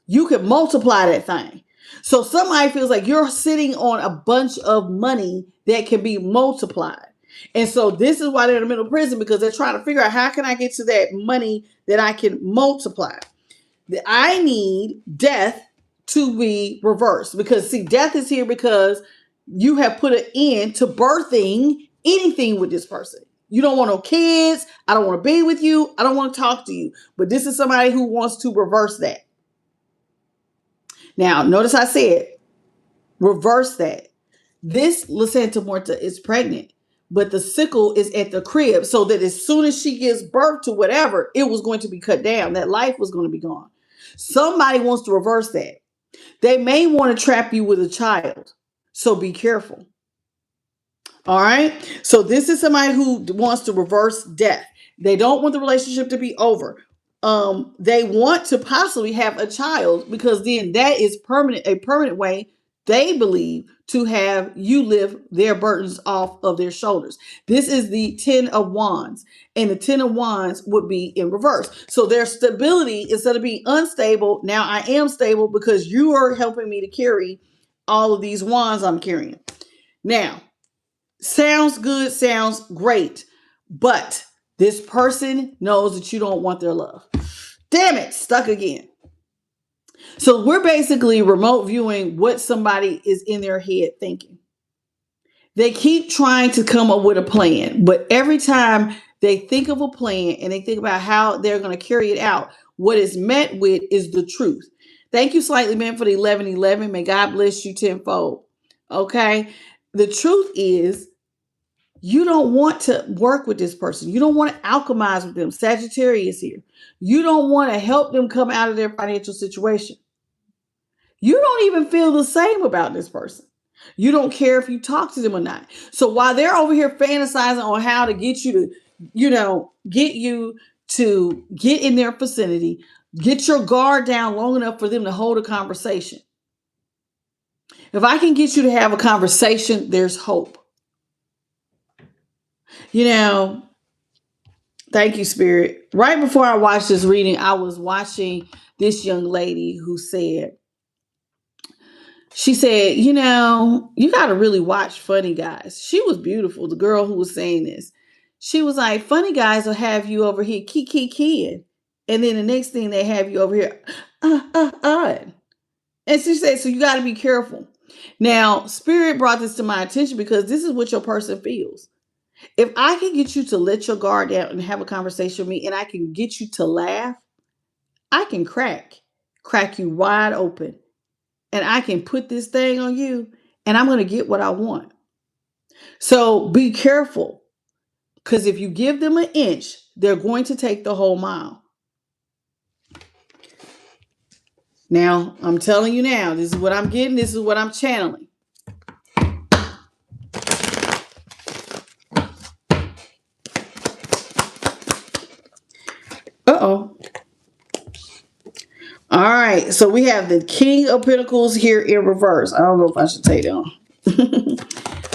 You can multiply that thing. So somebody feels like you're sitting on a bunch of money that can be multiplied. And so this is why they're in the middle prison, because they're trying to figure out, how can I get to that money that I can multiply? I need death to be reversed, because see, death is here because you have put an end to birthing anything with this person. You don't want no kids. I don't want to be with you. I don't want to talk to you. But this is somebody who wants to reverse that. Now, notice I said reverse that. This La Santa Morta is pregnant, but the sickle is at the crib, so that as soon as she gives birth to whatever, it was going to be cut down. That life was going to be gone. Somebody wants to reverse that. They may want to trap you with a child, so be careful. All right? So this is somebody who wants to reverse death. They don't want the relationship to be over. They want to possibly have a child, because then that is a permanent way, they believe, to have you lift their burdens off of their shoulders. This is the Ten of Wands, and the Ten of Wands would be in reverse. So their stability, instead of being unstable, now I am stable because you are helping me to carry all of these wands I'm carrying. Now, sounds good, sounds great, but this person knows that you don't want their love. Damn it, stuck again. So we're basically remote viewing what somebody is in their head thinking. They keep trying to come up with a plan, but every time they think of a plan and they think about how they're going to carry it out, what is met with is the truth. Thank you, Slightly Man, for the 1111. May God bless you tenfold. Okay? The truth is, you don't want to work with this person. You don't want to alchemize with them. Sagittarius here. You don't want to help them come out of their financial situation. You don't even feel the same about this person. You don't care if you talk to them or not. So while they're over here fantasizing on how to get you to, get you to get in their vicinity, get your guard down long enough for them to hold a conversation. If I can get you to have a conversation, there's hope. Thank you, Spirit. Right before I watched this reading, I was watching this young lady who said, you got to really watch funny guys. She was beautiful, the girl who was saying this. She was like, funny guys will have you over here keying. And then the next thing they have you over here, And she said, so you got to be careful. Now, Spirit brought this to my attention because this is what your person feels. If I can get you to let your guard down and have a conversation with me, and I can get you to laugh, I can crack you wide open. And I can put this thing on you, and I'm going to get what I want. So be careful, because if you give them an inch, they're going to take the whole mile. Now, I'm telling you now, this is what I'm getting. This is what I'm channeling. Uh-oh. All right. So we have the King of Pentacles here in reverse. I don't know if I should take down.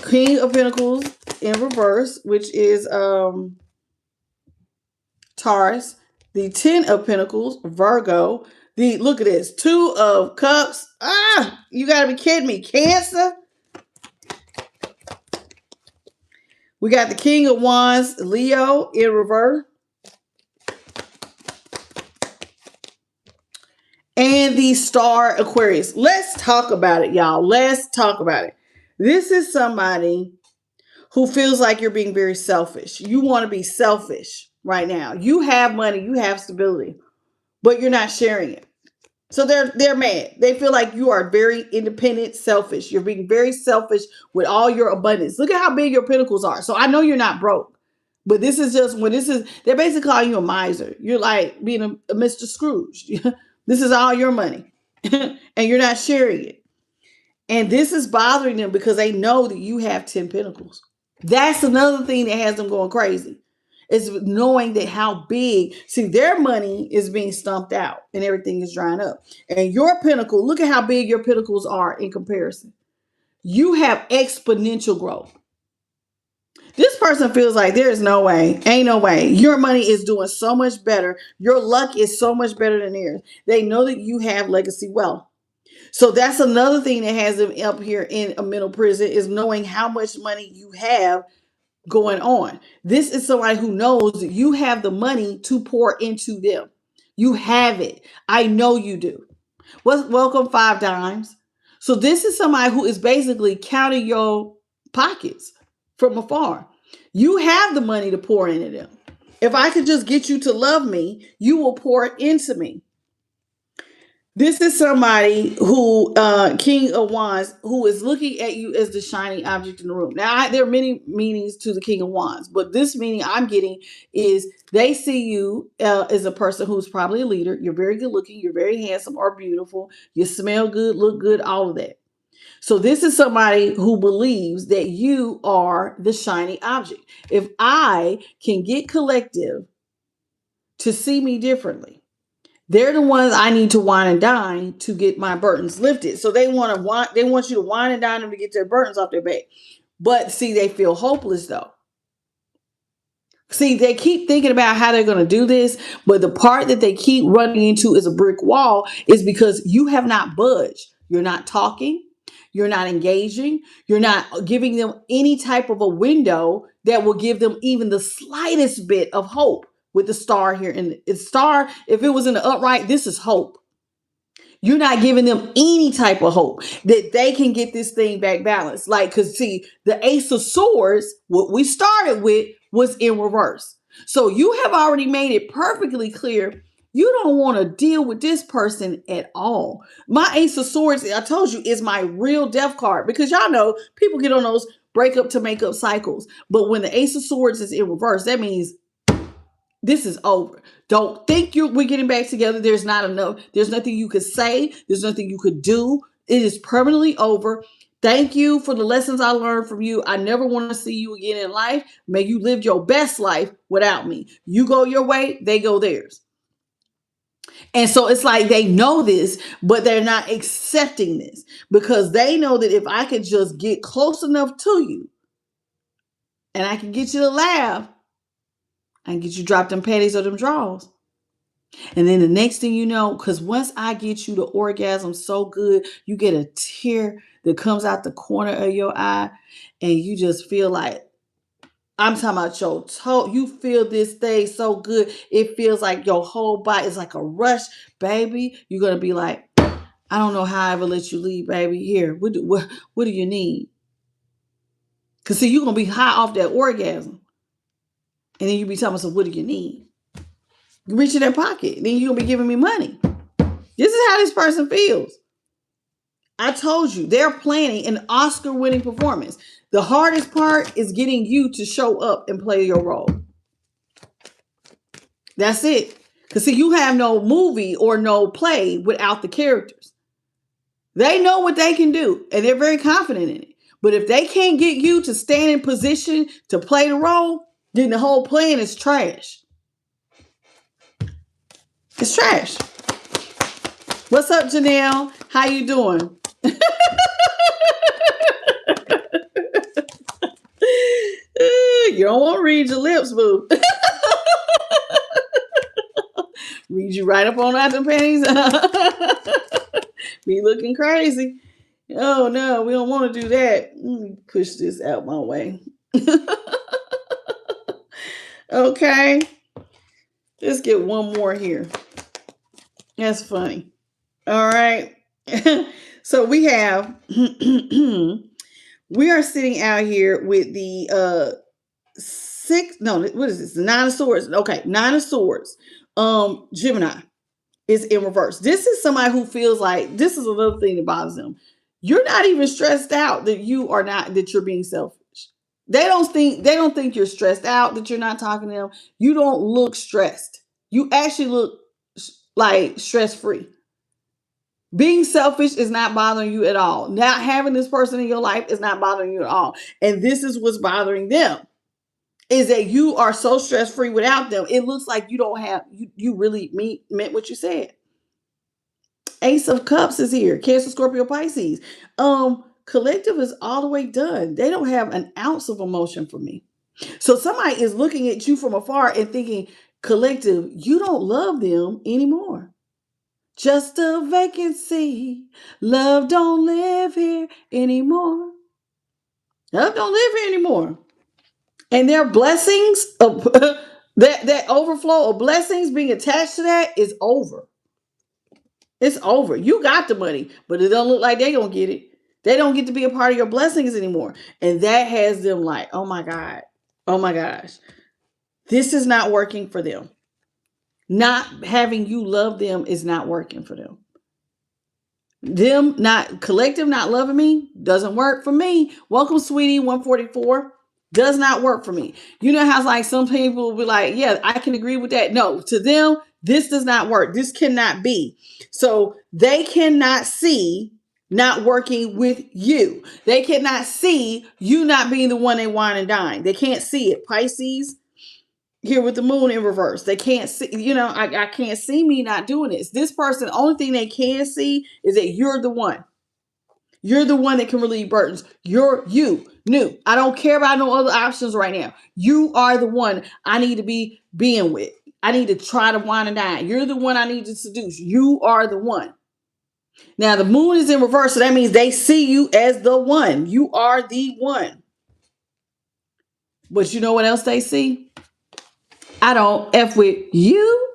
King of Pentacles in reverse, which is Taurus. The 10 of Pentacles, Virgo. Look at this, 2 of Cups. You got to be kidding me. Cancer. We got the King of Wands, Leo in reverse. And the Star, Aquarius. Let's talk about it, y'all. Let's talk about it. This is somebody who feels like you're being very selfish. You want to be selfish right now. You have money, you have stability, but you're not sharing it. So they're mad. They feel like you are very independent, selfish. You're being very selfish with all your abundance. Look at how big your pentacles are. So I know you're not broke, but this is just they're basically calling you a miser. You're like being a Mr. Scrooge. This is all your money and you're not sharing it. And this is bothering them because they know that you have 10 pentacles. That's another thing that has them going crazy. Is knowing that how big, their money is being stumped out and everything is drying up. And your pentacle, look at how big your pentacles are in comparison. You have exponential growth. This person feels like there is no way, ain't no way. Your money is doing so much better. Your luck is so much better than theirs. They know that you have legacy wealth. So that's another thing that has them up here in a mental prison, is knowing how much money you have going on. This is somebody who knows that you have the money to pour into them. You have it. I know you do. Welcome, 5 dimes. So this is somebody who is basically counting your pockets from afar. You have the money to pour into them. If I could just get you to love me, you will pour into me. This is somebody who, King of Wands, who is looking at you as the shining object in the room. Now, there are many meanings to the King of Wands, but this meaning I'm getting is they see you as a person who's probably a leader. You're very good looking. You're very handsome or beautiful. You smell good, look good, all of that. So this is somebody who believes that you are the shiny object. If I can get collective to see me differently, they're the ones I need to wine and dine to get my burdens lifted. So they want you to wine and dine them to get their burdens off their back. But they feel hopeless though. They keep thinking about how they're going to do this, but the part that they keep running into is a brick wall, is because you have not budged. You're not talking. You're not engaging. You're not giving them any type of a window that will give them even the slightest bit of hope. With the star here, and it's star, if it was in the upright, this is hope. You're not giving them any type of hope that they can get this thing back balanced. Because the Ace of Swords, what we started with, was in reverse. So you have already made it perfectly clear you don't want to deal with this person at all. My Ace of Swords, I told you, is my real death card, because y'all know people get on those breakup to make up cycles. But when the Ace of Swords is in reverse, that means This is over. Don't think we're getting back together. There's not enough. There's nothing you could say. There's nothing you could do. It is permanently over. Thank you for the lessons I learned from you. I never want to see you again in life. May you live your best life without me. You go your way, they go theirs. And so it's like they know this, but they're not accepting this because they know that if I could just get close enough to you and I can get you to laugh, I can get you drop them panties or them drawers. And then the next thing you know, because once I get you to orgasm so good, you get a tear that comes out the corner of your eye and you just feel like, I'm talking about your toe. You feel this thing so good. It feels like your whole body is like a rush, baby. You're going to be like, I don't know how I ever let you leave, baby. Here, what do you need? Because see, you're going to be high off that orgasm. And then you be telling me, so what do you need? You reach in that pocket. Then you're going to be giving me money. This is how this person feels. I told you, they're planning an Oscar-winning performance. The hardest part is getting you to show up and play your role. That's it. Because see, you have no movie or no play without the characters. They know what they can do, and they're very confident in it. But if they can't get you to stand in position to play the role, then the whole plan is trash. It's trash. What's up, Janelle? How you doing? You don't want to read your lips, boo. Read you right up on out the panties. Be looking crazy. Oh no, we don't want to do that. Let me push this out my way. Okay. Let's get one more here. That's funny. All right. So we have we are sitting out here with the what is this? The Nine of Swords. Okay, Nine of Swords. Gemini is in reverse. This is somebody who feels like this is another thing that bothers them. You're not even stressed out that you're being selfish. They don't think you're stressed out that you're not talking to them. You don't look stressed. You actually look like stress-free. Being selfish is not bothering you at all. Not having this person in your life is not bothering you at all. And this is what's bothering them. Is that you are so stress-free without them. It looks like you don't have, you really meant what you said. Ace of Cups is here. Cancer, Scorpio, Pisces. Collective is all the way done. They don't have an ounce of emotion for me. So somebody is looking at you from afar and thinking, collective, you don't love them anymore. Just a vacancy. Love don't live here anymore. Love don't live here anymore. And their blessings of that overflow of blessings being attached to that is over. It's over. You got the money, but it don't look like they're going to get it. They don't get to be a part of your blessings anymore. And that has them like, oh my God. Oh my gosh. This is not working for them. Not having you love them is not working for them. Them not collective, not loving me doesn't work for me. Welcome, sweetie, 144. Does not work for me. You know how like some people will be like, yeah, I can agree with that. No, to them, this does not work. This cannot be. So they cannot see not working with you. They cannot see you not being the one they wine and dine. They can't see it. Pisces, here with the moon in reverse. They can't see, I can't see me not doing this. This person, the only thing they can see is that you're the one. You're the one that can relieve burdens. You're you. New. I don't care about no other options right now. You are the one I need to be being with. I need to try to wine and dine. You're the one I need to seduce. You are the one. Now the moon is in reverse, so that means they see you as the one. You are the one. But you know what else they see? I don't F with you.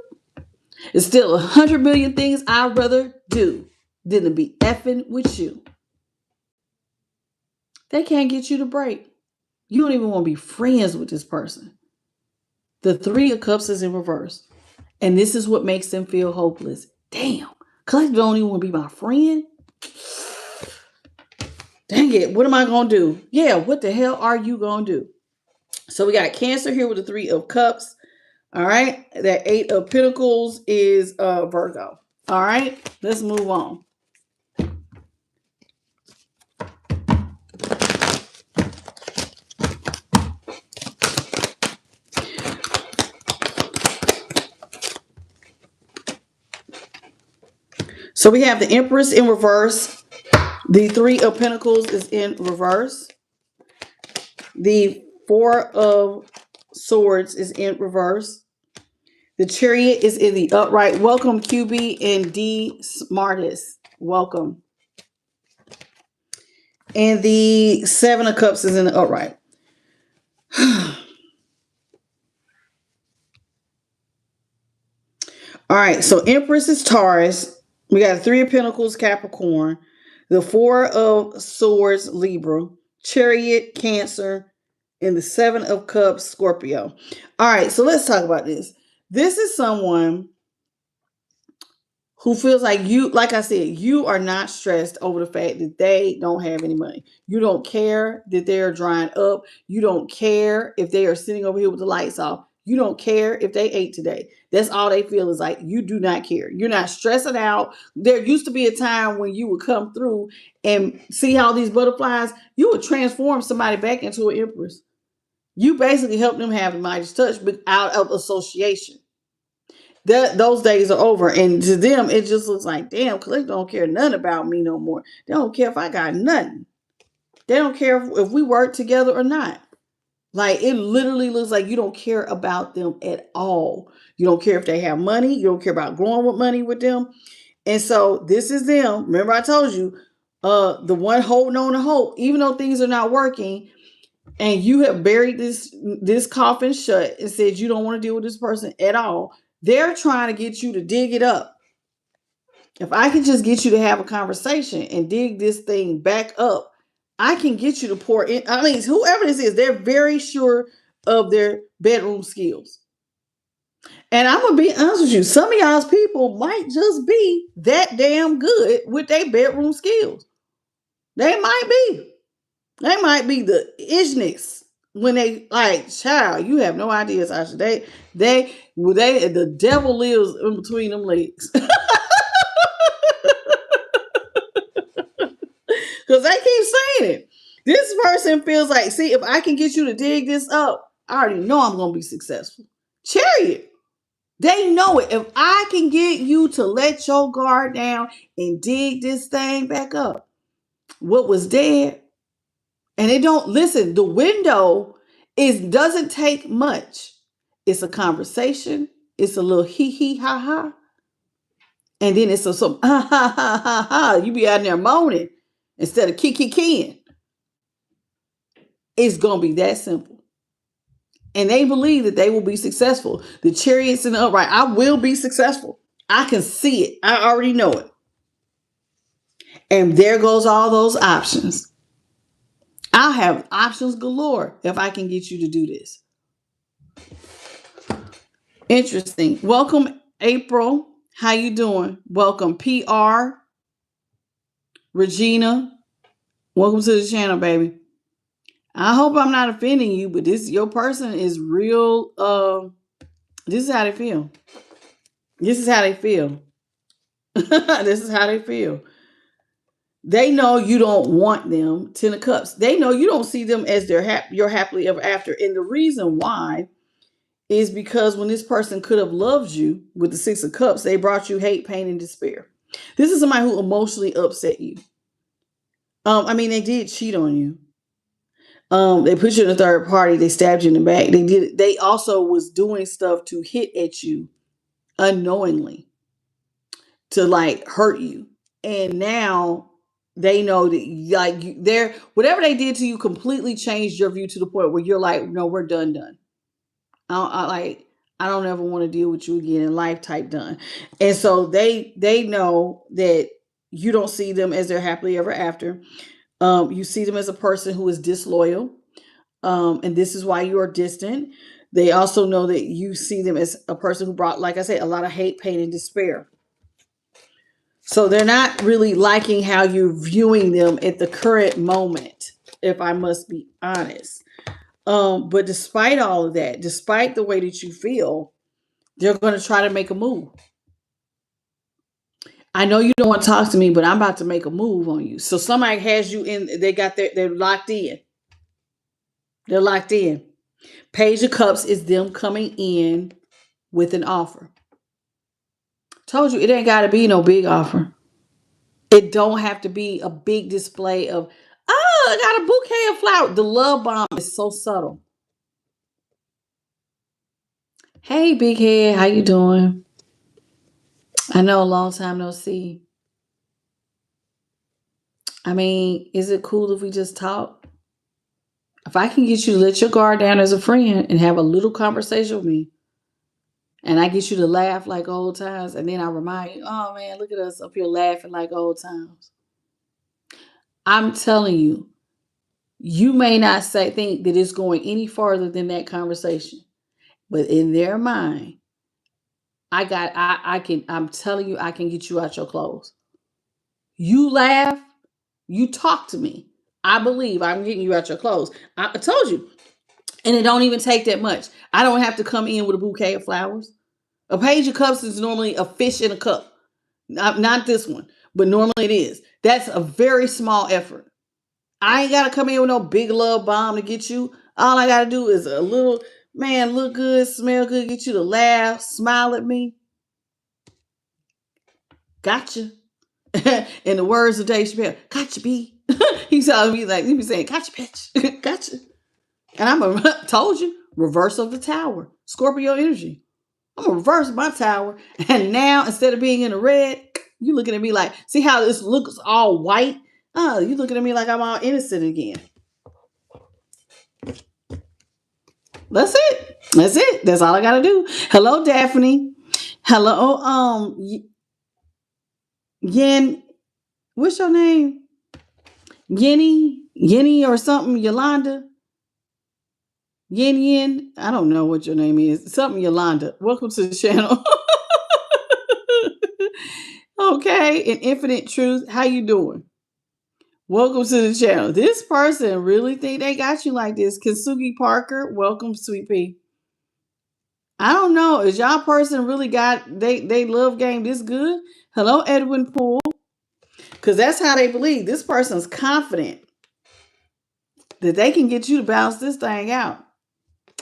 There's still 100 million things I'd rather do than to be effing with you. They can't get you to break. You don't even want to be friends with this person. The Three of Cups is in reverse. And this is what makes them feel hopeless. Damn. Collective don't even want to be my friend. Dang it. What am I going to do? Yeah, what the hell are you going to do? So we got Cancer here with the Three of Cups. All right. That 8 of Pentacles is Virgo. All right. Let's move on. So we have the Empress in reverse. The 3 of Pentacles is in reverse. The 4 of Swords is in reverse. The Chariot is in the upright. Welcome, QB and D Smartest. Welcome. And the 7 of Cups is in the upright. All right, so Empress is Taurus. We got 3 of Pentacles, Capricorn. The 4 of Swords, Libra. Chariot, Cancer. And the 7 of Cups, Scorpio. All right, so let's talk about this. This is someone who feels like you, like I said, you are not stressed over the fact that they don't have any money. You don't care that they're drying up. You don't care if they are sitting over here with the lights off. You don't care if they ate today. That's all they feel is like you do not care. You're not stressing out. There used to be a time when you would come through and see all these butterflies. You would transform somebody back into an empress. You basically help them have the Midas touch, but out of association. Those days are over, and to them it just looks like, damn, Click don't care nothing about me no more. They don't care if I got nothing. They don't care if we work together or not. Like, it literally looks like you don't care about them at all. You don't care if they have money. You don't care about growing with money with them. And so this is them. Remember, I told you, the one holding on to hope, even though things are not working, and you have buried this coffin shut and said you don't want to deal with this person at all. They're trying to get you to dig it up. If I can just get you to have a conversation and dig this thing back up, I can get you to pour in. I mean, whoever this is, they're very sure of their bedroom skills. And I'm going to be honest with you, some of y'all's people might just be that damn good with their bedroom skills. They might be. They might be the ishness when they like, child, you have no idea, Sasha. The devil lives in between them legs. Because they keep saying it. This person feels like, see, if I can get you to dig this up, I already know I'm going to be successful. Chariot. They know it. If I can get you to let your guard down and dig this thing back up, what was dead, and it don't, listen, the window doesn't take much. It's a conversation. It's a little hee hee ha ha. And then it's some ha ha ha ha ha. You be out there moaning instead of kikiing. It's going to be that simple. And they believe that they will be successful. The Chariot's in the upright. I will be successful. I can see it. I already know it. And there goes all those options. I'll have options galore if I can get you to do this. Interesting. Welcome, April. How you doing? Welcome, PR. Regina. Welcome to the channel, baby. I hope I'm not offending you, but your person is real. This is how they feel. This is how they feel. This is how they feel. They know you don't want them. 10 of Cups. They know you don't see them as your happily ever after. And the reason why is because when this person could have loved you with the 6 of Cups, they brought you hate, pain, and despair. This is somebody who emotionally upset you. I mean, they did cheat on you. They put you in a third party. They stabbed you in the back. They also was doing stuff to hit at you unknowingly to like hurt you. And now they know that like whatever they did to you completely changed your view to the point where you're like, no, we're done. I don't ever want to deal with you again in life type done. And so they know that you don't see them as their happily ever after. You see them as a person who is disloyal. And this is why you are distant. They also know that you see them as a person who brought, like I said, a lot of hate, pain, and despair. So they're not really liking how you're viewing them at the current moment, if I must be honest. But despite all of that, despite the way that you feel, They're going to try to make a move. I know you don't want to talk to me, but I'm about to make a move on you. So somebody has you in, they're locked in. They're locked in. Page of Cups is them coming in with an offer. Told you it ain't got to be no big offer. It don't have to be a big display of, oh, I got a bouquet of flowers. The love bomb is so subtle. Hey, big head, how you doing? I know, a long time no see. I mean, is it cool if we just talk? If I can get you to let your guard down as a friend and have a little conversation with me, and I get you to laugh like old times, and then I remind you, oh man, look at us up here laughing like old times. I'm telling you, you may not think that it's going any farther than that conversation, but in their mind, I'm telling you, I can get you out your clothes. You laugh, you talk to me. I believe I'm getting you out your clothes. I told you. And it don't even take that much. I don't have to come in with a bouquet of flowers. A page of cups is normally a fish in a cup. Not this one, but normally it is. That's a very small effort. I ain't got to come in with no big love bomb to get you. All I got to do is a little, man, look good, smell good, get you to laugh, smile at me. Gotcha. In the words of Dave Chappelle, gotcha, B. He tells me like, he be saying, gotcha, bitch. Gotcha. And told you, reverse of the tower. Scorpio energy. I'm going to reverse my tower. And now, instead of being in the red, you looking at me like, see how this looks all white? Oh, you looking at me like I'm all innocent again. That's it. That's it. That's all I got to do. Hello, Daphne. Hello, Yen. What's your name? Yenny or something, Yolanda. Yin. I don't know what your name is. Something Yolanda. Welcome to the channel. Okay, in Infinite Truth, how you doing? Welcome to the channel. This person really think they got you like this. Kintsugi Parker, welcome, sweet pea. I don't know. Is y'all person really got they love game this good? Hello, Edwin Poole. Because that's how they believe. This person's confident that they can get you to balance this thing out.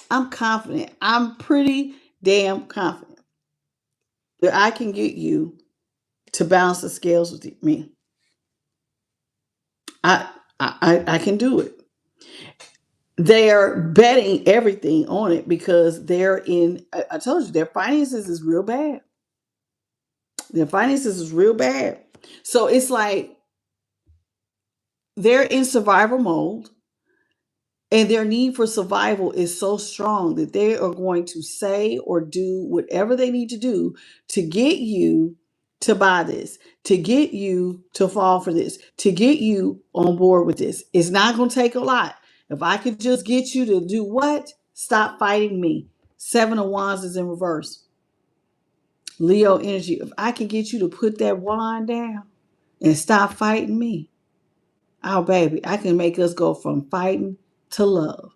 I'm confident. I'm pretty damn confident that I can get you to balance the scales with me. I can do it. They are betting everything on it because they're in. I told you their finances is real bad. Their finances is real bad. So it's like they're in survival mode. And their need for survival is so strong that they are going to say or do whatever they need to do to get you to buy this, to get you to fall for this, to get you on board with this. It's not going to take a lot. If I could just get you to do what? Stop fighting me. 7 of Wands is in reverse. Leo energy. If I can get you to put that wand down and stop fighting me, oh, baby, I can make us go from fighting to love.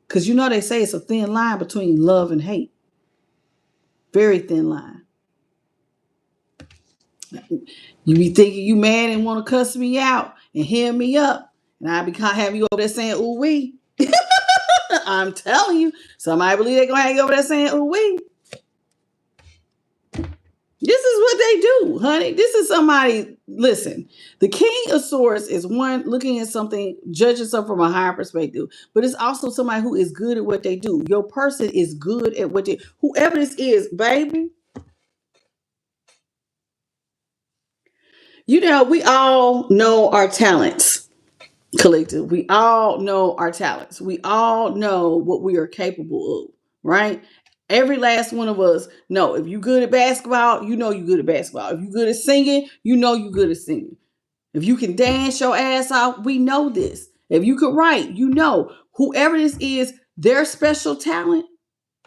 Because you know they say it's a thin line between love and hate. Very thin line. You be thinking you mad and want to cuss me out and hear me up. And I be have you over there saying, ooh wee. I'm telling you. Somebody believe they're going to have you over there saying, ooh wee. This is what they do, honey. This is somebody, listen, the King of Swords is one looking at something, judging something from a higher perspective, but it's also somebody who is good at what they do. Your person is good at what they, whoever this is, baby. You know, we all know our talents, collective. We all know our talents. We all know what we are capable of, right? Every last one of us know if you're good at basketball, you know you're good at basketball. If you're good at singing, you know you're good at singing. If you can dance your ass off, we know this. If you could write, you know whoever this is, their special talent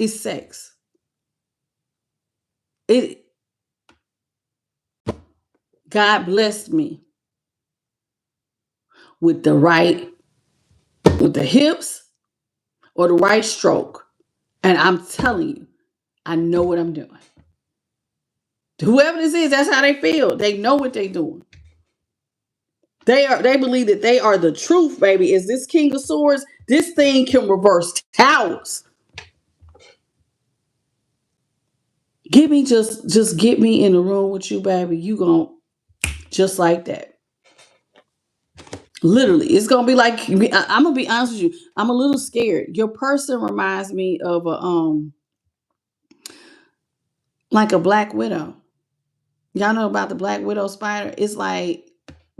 is sex. God blessed me with with the hips or the right stroke. And I'm telling you, I know what I'm doing. Whoever this is, that's how they feel. They know what they're doing. They believe that they are the truth, baby. Is this King of Swords? This thing can reverse towers. Get me just get me in the room with you, baby. You gon' just like that. Literally, it's gonna be like I'm gonna be honest with you. I'm a little scared. Your person reminds me of a like a black widow. Y'all know about the black widow spider? It's like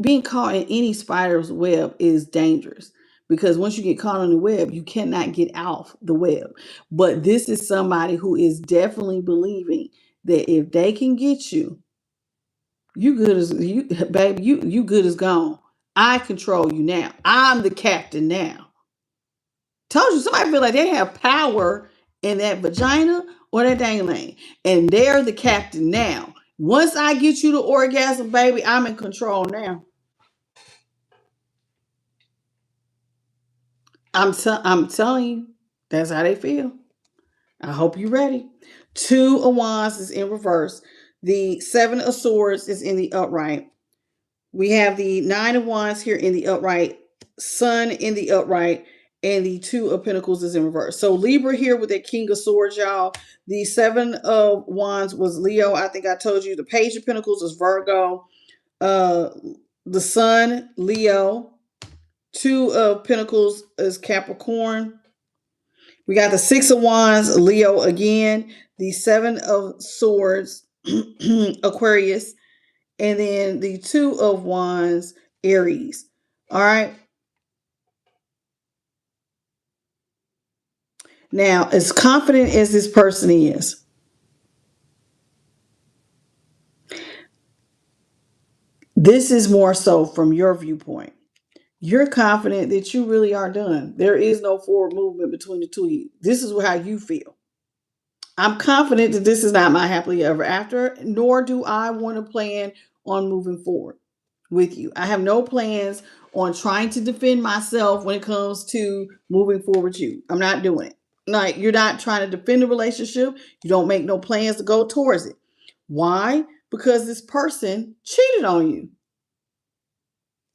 being caught in any spider's web is dangerous because once you get caught on the web, you cannot get off the web. But this is somebody who is definitely believing that if they can get you, you good as you, baby. You good as gone. I control you now. I'm the captain now. Told you somebody feel like they have power in that vagina or that dangling, and they're the captain now. Once I get you to orgasm, baby, I'm in control now. I'm telling you, that's how they feel. I hope you're ready. 2 of Wands is in reverse. The 7 of Swords is in the upright. We have the 9 of Wands here in the upright, Sun in the upright, and the 2 of Pentacles is in reverse. So Libra here with that King of Swords, y'all. The 7 of Wands was Leo. I think I told you. The Page of Pentacles is Virgo. Uh, the Sun, Leo. 2 of Pentacles is Capricorn. We got the 6 of Wands, Leo again. The 7 of Swords, Aquarius. And then the 2 of Wands, Aries. All right. Now, as confident as this person is, this is more so from your viewpoint. You're confident that you really are done. There is no forward movement between the two of you. This is how you feel. I'm confident that this is not my happily ever after, nor do I want to plan on moving forward with you. I have no plans on trying to defend myself when it comes to moving forward with you. I'm not doing it. Like, you're not trying to defend the relationship. You don't make no plans to go towards it. Why? Because this person cheated on you.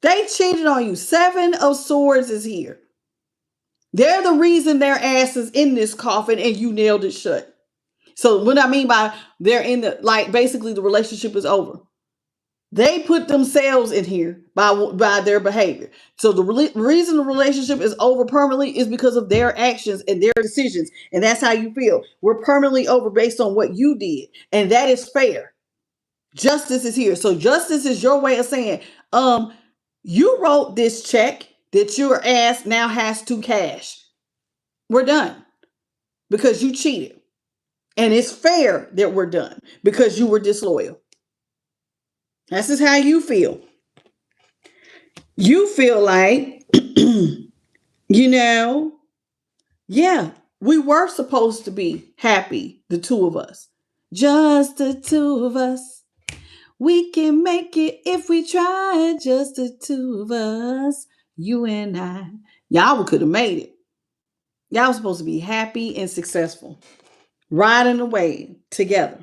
They cheated on you. 7 of Swords is here. They're the reason their ass is in this coffin and you nailed it shut. So what I mean by they're in the, like, basically the relationship is over. They put themselves in here by their behavior. So the reason the relationship is over permanently is because of their actions and their decisions. And that's how you feel. We're permanently over based on what you did. And that is fair. Justice is here. So justice is your way of saying, you wrote this check that your ass now has to cash. We're done because you cheated. And it's fair that we're done because you were disloyal. That's just how you feel. You feel like, yeah, we were supposed to be happy, the two of us. Just the two of us. We can make it if we try, just the two of us. You and I. Y'all could have made it. Y'all were supposed to be happy and successful. Riding away together.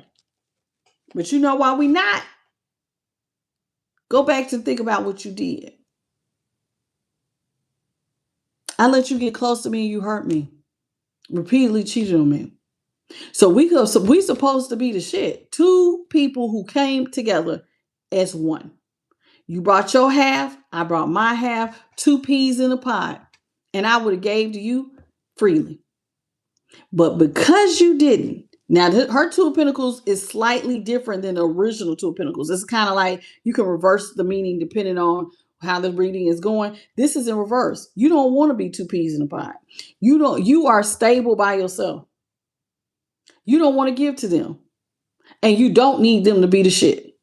But you know why we not? Go back to think about what you did. I let you get close to me and you hurt me. Repeatedly cheated on me. So we supposed to be the shit. 2 people who came together as one. You brought your half, I brought my half, 2 peas in a pod. And I would have gave to you freely. But because you didn't, now her 2 of Pentacles is slightly different than the original 2 of Pentacles. It's kind of like you can reverse the meaning depending on how the reading is going. This is in reverse. You don't want to be 2 peas in a pod. You are stable by yourself. You don't want to give to them. And you don't need them to be the shit.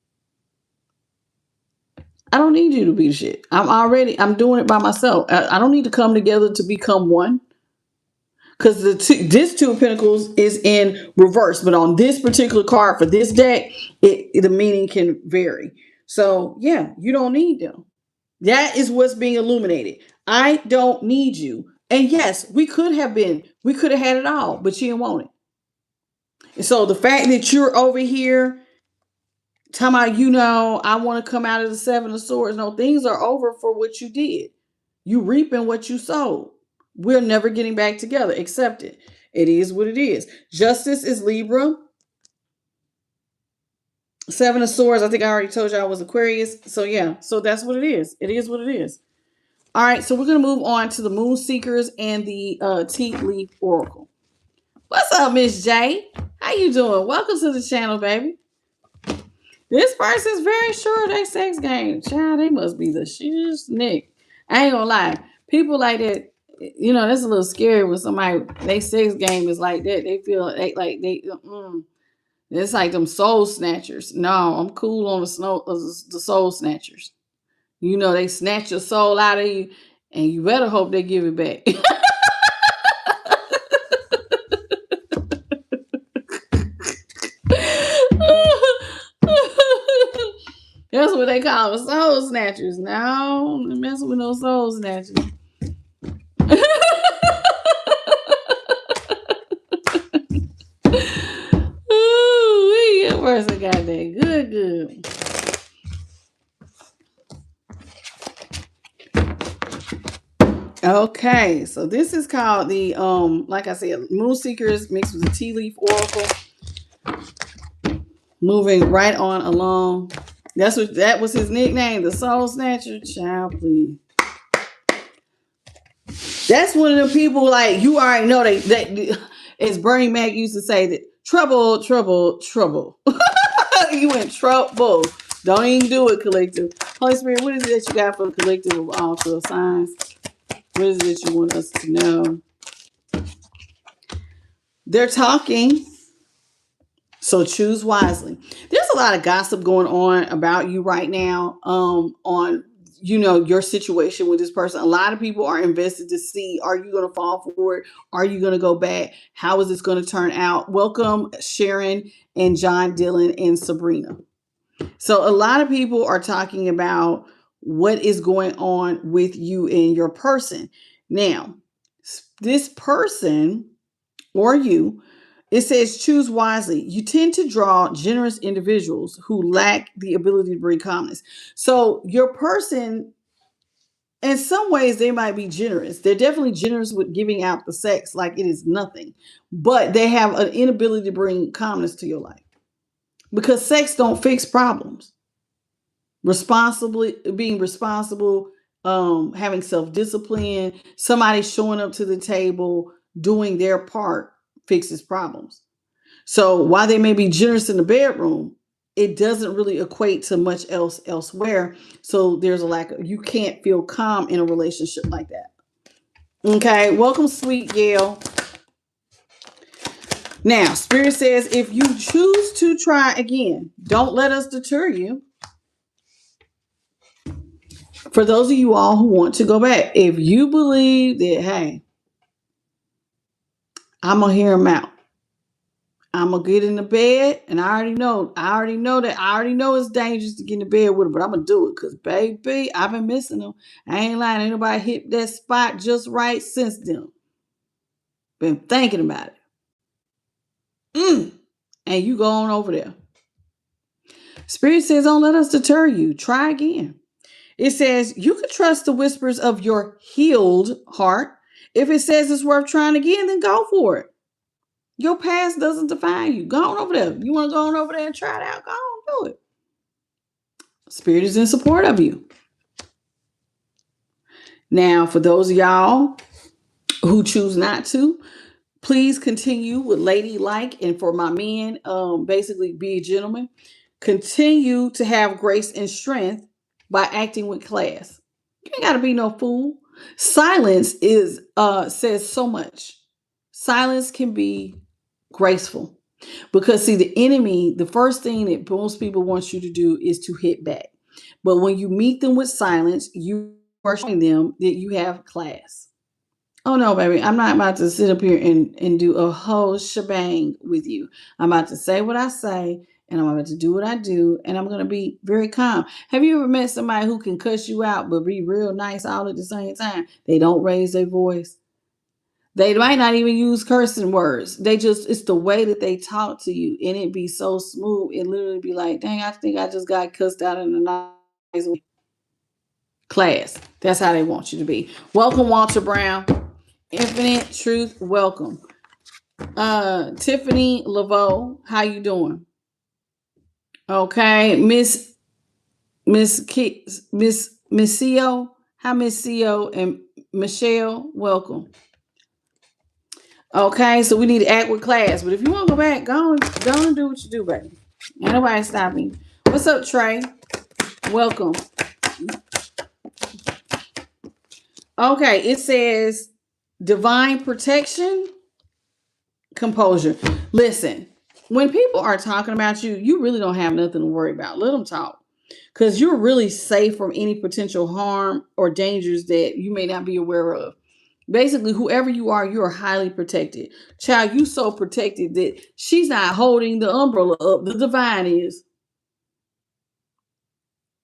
I don't need you to be the shit. I'm doing it by myself. I don't need to come together to become one. Because this 2 of Pentacles is in reverse. But on this particular card for this deck, the meaning can vary. So, yeah, you don't need them. That is what's being illuminated. I don't need you. And yes, we could have had it all, but you didn't want it. So the fact that you're over here talking about, I want to come out of the Seven of Swords. No, things are over for what you did. You reaping what you sowed. We're never getting back together. Accept it. It is what it is. Justice is Libra. Seven of Swords, I think I already told you I was Aquarius. So yeah, so that's what it is. It is what it is. All right, so we're going to move on to the Moon Seekers and the Tea Leaf Oracle. What's up, Miss J? How you doing? Welcome to the channel, baby. This person's very sure they sex game. Child, they must be the shittiest nick. I ain't gonna lie. People like that, that's a little scary when somebody, they sex game is like that. They feel it's like them soul snatchers. No, I'm cool on the soul snatchers. They snatch your soul out of you, and you better hope they give it back. That's what they call them, soul snatchers. No, I'm messing with no soul snatchers. Ooh, that person got that good. Okay, so this is called the like I said, Moon Seekers mixed with the Tea Leaf Oracle. Moving right on along. That was his nickname, the Soul Snatcher. Child, please. That's one of the people, like, you already know they as Bernie Mac used to say, that trouble. You in trouble. Don't even do it, collective. Holy Spirit, what is it that you got for the collective of all 12 signs? What is it that you want us to know? They're talking, so choose wisely. There's a lot of gossip going on about you right now, on your situation with this person. A lot of people are invested to see, are you going to fall for it? Are you going to go back? How is this going to turn out? Welcome, Sharon and John Dylan and Sabrina. So a lot of people are talking about what is going on with you and your person. Now, this person or you, it says choose wisely. You tend to draw generous individuals who lack the ability to bring calmness. So your person, in some ways, they might be generous. They're definitely generous with giving out the sex like it is nothing. But they have an inability to bring calmness to your life. Because sex don't fix problems. Being responsible, having self-discipline, somebody showing up to the table, doing their part fixes problems. So while they may be generous in the bedroom, it doesn't really equate to much else elsewhere. So there's a lack of, you can't feel calm in a relationship like that. Okay, welcome, sweet Gail. Now, Spirit says, if you choose to try again, don't let us deter you. For those of you all who want to go back, if you believe that, hey, I'm going to hear him out. I'm going to get in the bed, and I already know it's dangerous to get in the bed with him, but I'm going to do it because, baby, I've been missing him. I ain't lying. Ain't nobody hit that spot just right since then. Been thinking about it. And you go on over there. Spirit says, don't let us deter you. Try again. It says, you can trust the whispers of your healed heart. If it says it's worth trying again, then go for it. Your past doesn't define you. Go on over there. You want to go on over there and try it out? Go on, do it. Spirit is in support of you. Now, for those of y'all who choose not to, please continue with ladylike. And for my men, basically be a gentleman. Continue to have grace and strength by acting with class. You ain't got to be no fool. Silence says so much. Silence can be graceful, because see, the enemy, the first thing that most people want you to do is to hit back. But when you meet them with silence, you are showing them that you have class. Oh no, baby, I'm not about to sit up here and do a whole shebang with you. I'm about to say what I say, and I'm about to do what I do, and I'm going to be very calm. Have you ever met somebody who can cuss you out but be real nice all at the same time? They don't raise their voice. They might not even use cursing words. It's the way that they talk to you, and it be so smooth. It literally be like, dang, I think I just got cussed out in a nice way. Class. That's how they want you to be. Welcome, Walter Brown. Infinite Truth, welcome. Tiffany Laveau, how you doing? Okay, Miss CEO, hi Miss CEO and Michelle, welcome. Okay, so we need to act with class, but if you want to go back, go on and do what you do, baby. Ain't nobody stopping. What's up, Trey? Welcome. Okay, it says divine protection, composure. Listen, when people are talking about you, you really don't have nothing to worry about. Let them talk. Because you're really safe from any potential harm or dangers that you may not be aware of. Basically, whoever you are highly protected. Child, you so protected that she's not holding the umbrella up. The divine is.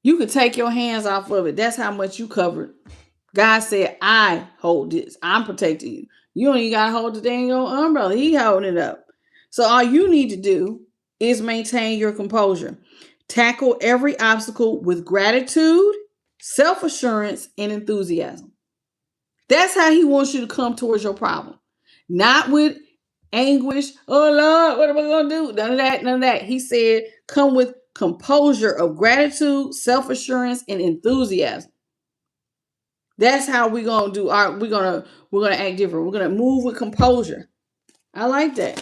You could take your hands off of it. That's how much you covered. God said, I hold this. I'm protecting you. You don't even got to hold the dang old umbrella. He holding it up. So all you need to do is maintain your composure. Tackle every obstacle with gratitude, self-assurance, and enthusiasm. That's how he wants you to come towards your problem. Not with anguish. Oh Lord, what am I going to do? None of that, none of that. He said, come with composure of gratitude, self-assurance, and enthusiasm. That's how we're gonna do our we're gonna act different. We're gonna move with composure. I like that.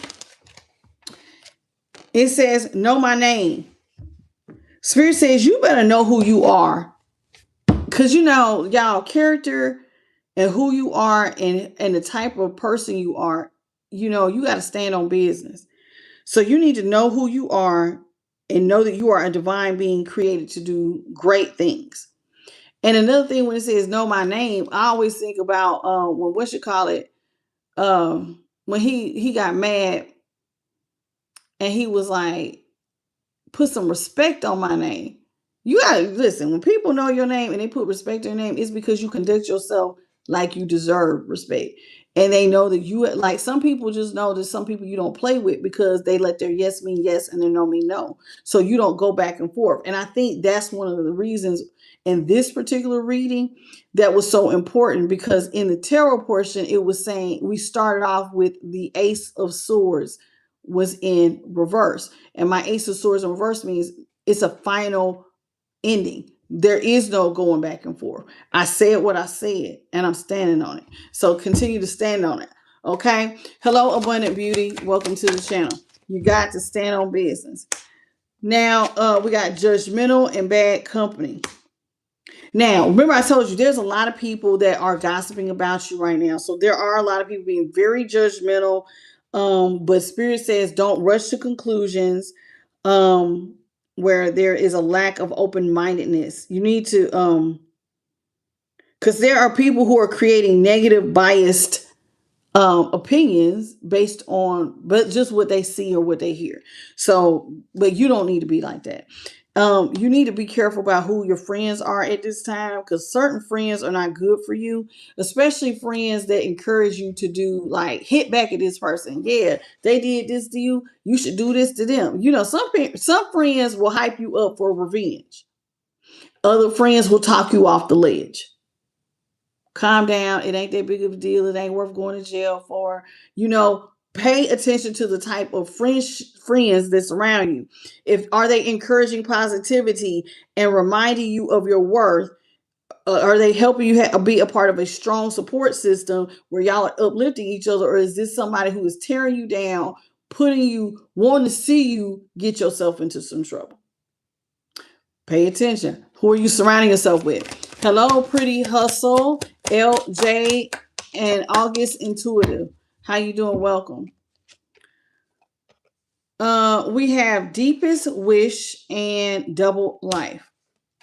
It says, know my name. Spirit says you better know who you are. Cause y'all character and who you are and the type of person you are, you gotta stand on business. So you need to know who you are and know that you are a divine being created to do great things. And another thing, when it says know my name, I always think about when he got mad and he was like, put some respect on my name. You gotta listen, when people know your name and they put respect on your name, it's because you conduct yourself like you deserve respect. And they know that you, like, some people just know that some people you don't play with because they let their yes mean yes and their no mean no. So you don't go back and forth. And I think that's one of the reasons in this particular reading that was so important, because in the tarot portion, it was saying we started off with the Ace of Swords was in reverse. And my Ace of Swords in reverse means it's a final ending. There is no going back and forth. I said what I said and I'm standing on it. So continue to stand on it. Okay. Hello, Abundant Beauty. Welcome to the channel. You got to stand on business. Now, we got judgmental and bad company. Now, remember I told you there's a lot of people that are gossiping about you right now. So there are a lot of people being very judgmental. But Spirit says don't rush to conclusions. Where there is a lack of open-mindedness. You need to because there are people who are creating negative biased opinions based on but just what they see or what they hear. So, but you don't need to be like that. You need to be careful about who your friends are at this time, because certain friends are not good for you, especially friends that encourage you to do, like, hit back at this person. Yeah, they did this to you. You should do this to them. Some friends will hype you up for revenge. Other friends will talk you off the ledge. Calm down. It ain't that big of a deal. It ain't worth going to jail for. Pay attention to the type of friends that surround you. Are they encouraging positivity and reminding you of your worth? Are they helping you be a part of a strong support system where y'all are uplifting each other? Or is this somebody who is tearing you down, wanting to see you get yourself into some trouble? Pay attention. Who are you surrounding yourself with? Hello, Pretty Hustle, LJ, and August Intuitive. How you doing? Welcome. We have Deepest Wish and Double Life.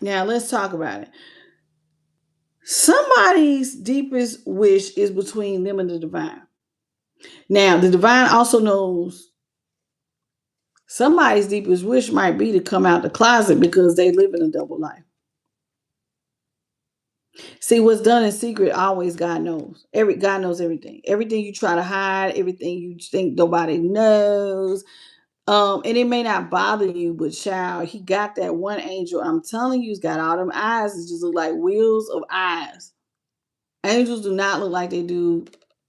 Now let's talk about it. Somebody's deepest wish is between them and the divine. Now, the divine also knows somebody's deepest wish might be to come out the closet because they live in a double life. See, what's done in secret, always God knows. God knows everything. Everything you try to hide, everything you think nobody knows. And it may not bother you, but child, he got that one angel. I'm telling you, he's got all them eyes. It just look like wheels of eyes. Angels do not look like they do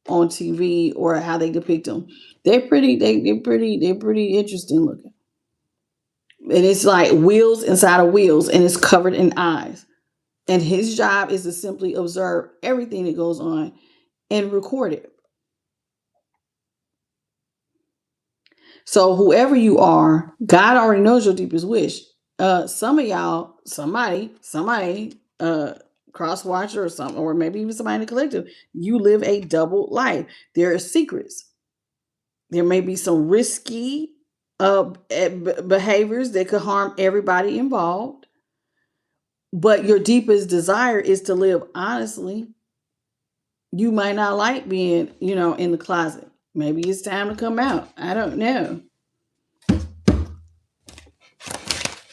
on TV or how they depict them. They're pretty interesting looking. And it's like wheels inside of wheels, and it's covered in eyes. And his job is to simply observe everything that goes on and record it. So whoever you are, God already knows your deepest wish. Some of y'all, somebody, cross watcher or something, or maybe even somebody in the collective, you live a double life. There are secrets. There may be some risky behaviors that could harm everybody involved, but your deepest desire is to live honestly. You might not like being, in the closet. Maybe it's time to come out. I don't know.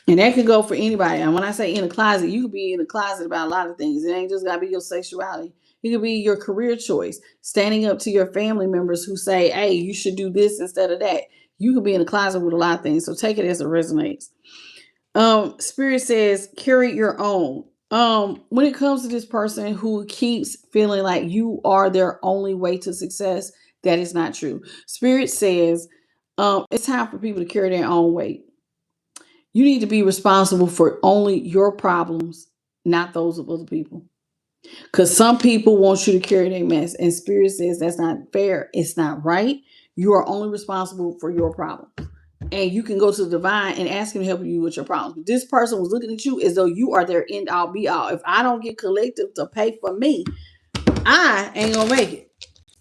And that could go for anybody. And when I say in the closet, you could be in the closet about a lot of things. It ain't just got to be your sexuality. It could be your career choice, standing up to your family members who say, hey, you should do this instead of that. You could be in the closet with a lot of things. So take it as it resonates. Spirit says, carry your own. When it comes to this person who keeps feeling like you are their only way to success, that is not true. Spirit says, it's time for people to carry their own weight. You need to be responsible for only your problems, not those of other people. Because some people want you to carry their mess, and Spirit says that's not fair. It's not right. You are only responsible for your problems. And you can go to the divine and ask him to help you with your problems. But this person was looking at you as though you are their end all be all. If I don't get collective to pay for me, I ain't gonna make it.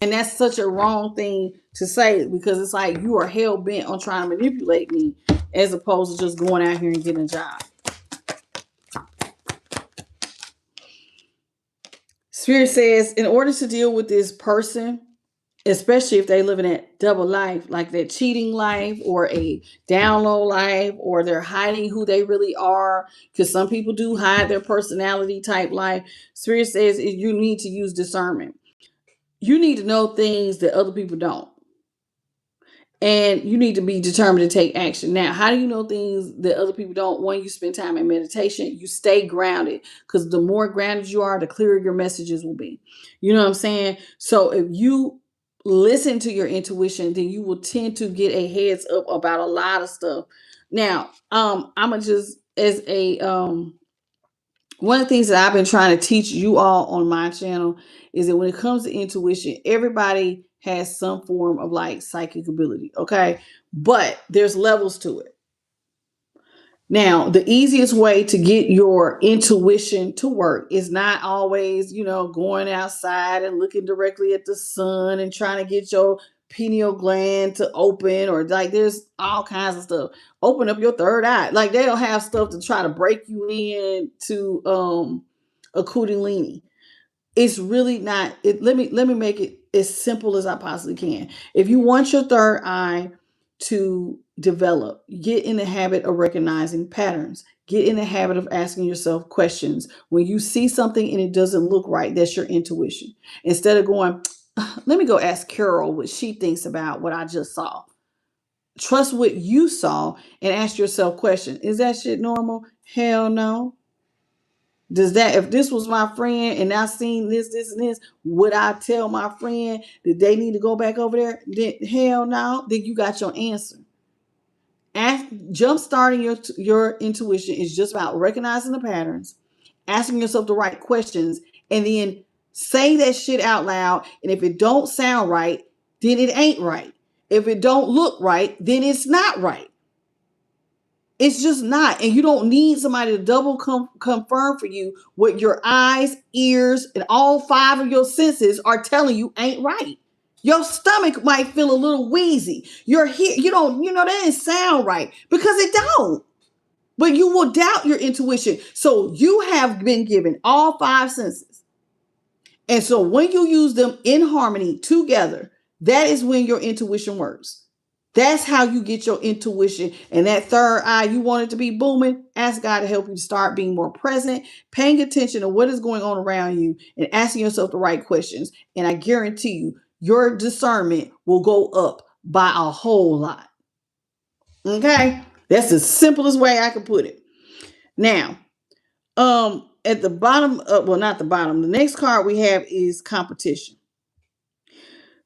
And that's such a wrong thing to say, because it's like you are hell bent on trying to manipulate me as opposed to just going out here and getting a job. Spirit says, in order to deal with this person, especially if they live in that double life, like that cheating life or a down low life, or they're hiding who they really are, because some people do hide their personality type life. Spirit says you need to use discernment. You need to know things that other people don't. And you need to be determined to take action. Now, how do you know things that other people don't? One, you spend time in meditation. You stay grounded, because the more grounded you are, the clearer your messages will be. You know what I'm saying? So if you listen to your intuition, then you will tend to get a heads up about a lot of stuff. Now, I'm gonna just as a one of the things that I've been trying to teach you all on my channel is that when it comes to intuition, everybody has some form of like psychic ability, okay? But there's levels to it. Now, the easiest way to get your intuition to work is not always, going outside and looking directly at the sun and trying to get your pineal gland to open, or like there's all kinds of stuff. Open up your third eye. Like they don't have stuff to try to break you in to a kundalini. It's really not let me make it as simple as I possibly can. If you want your third eye to develop, get in the habit of recognizing patterns. Get in the habit of asking yourself questions. When you see something and it doesn't look right, that's your intuition. Instead of going, let me go ask Carol what she thinks about what I just saw. Trust what you saw and ask yourself questions. Is that shit normal? Hell no. Does that, if this was my friend and I seen this, and this, would I tell my friend that they need to go back over there? Then hell no. Then you got your answer. Jump starting your intuition is just about recognizing the patterns, asking yourself the right questions, and then say that shit out loud. And if it don't sound right, then it ain't right. If it don't look right, then it's not right. It's just not. And you don't need somebody to double confirm for you what your eyes, ears, and all 5 of your senses are telling you ain't right. Your stomach might feel a little wheezy. Your head, that didn't sound right, because it don't. But you will doubt your intuition. So you have been given all 5 senses. And so when you use them in harmony together, that is when your intuition works. That's how you get your intuition. And that third eye, you want it to be booming. Ask God to help you to start being more present, paying attention to what is going on around you, and asking yourself the right questions. And I guarantee you, your discernment will go up by a whole lot. Okay? That's the simplest way I can put it. Now, at the bottom, well, not the bottom, the next card we have is competition.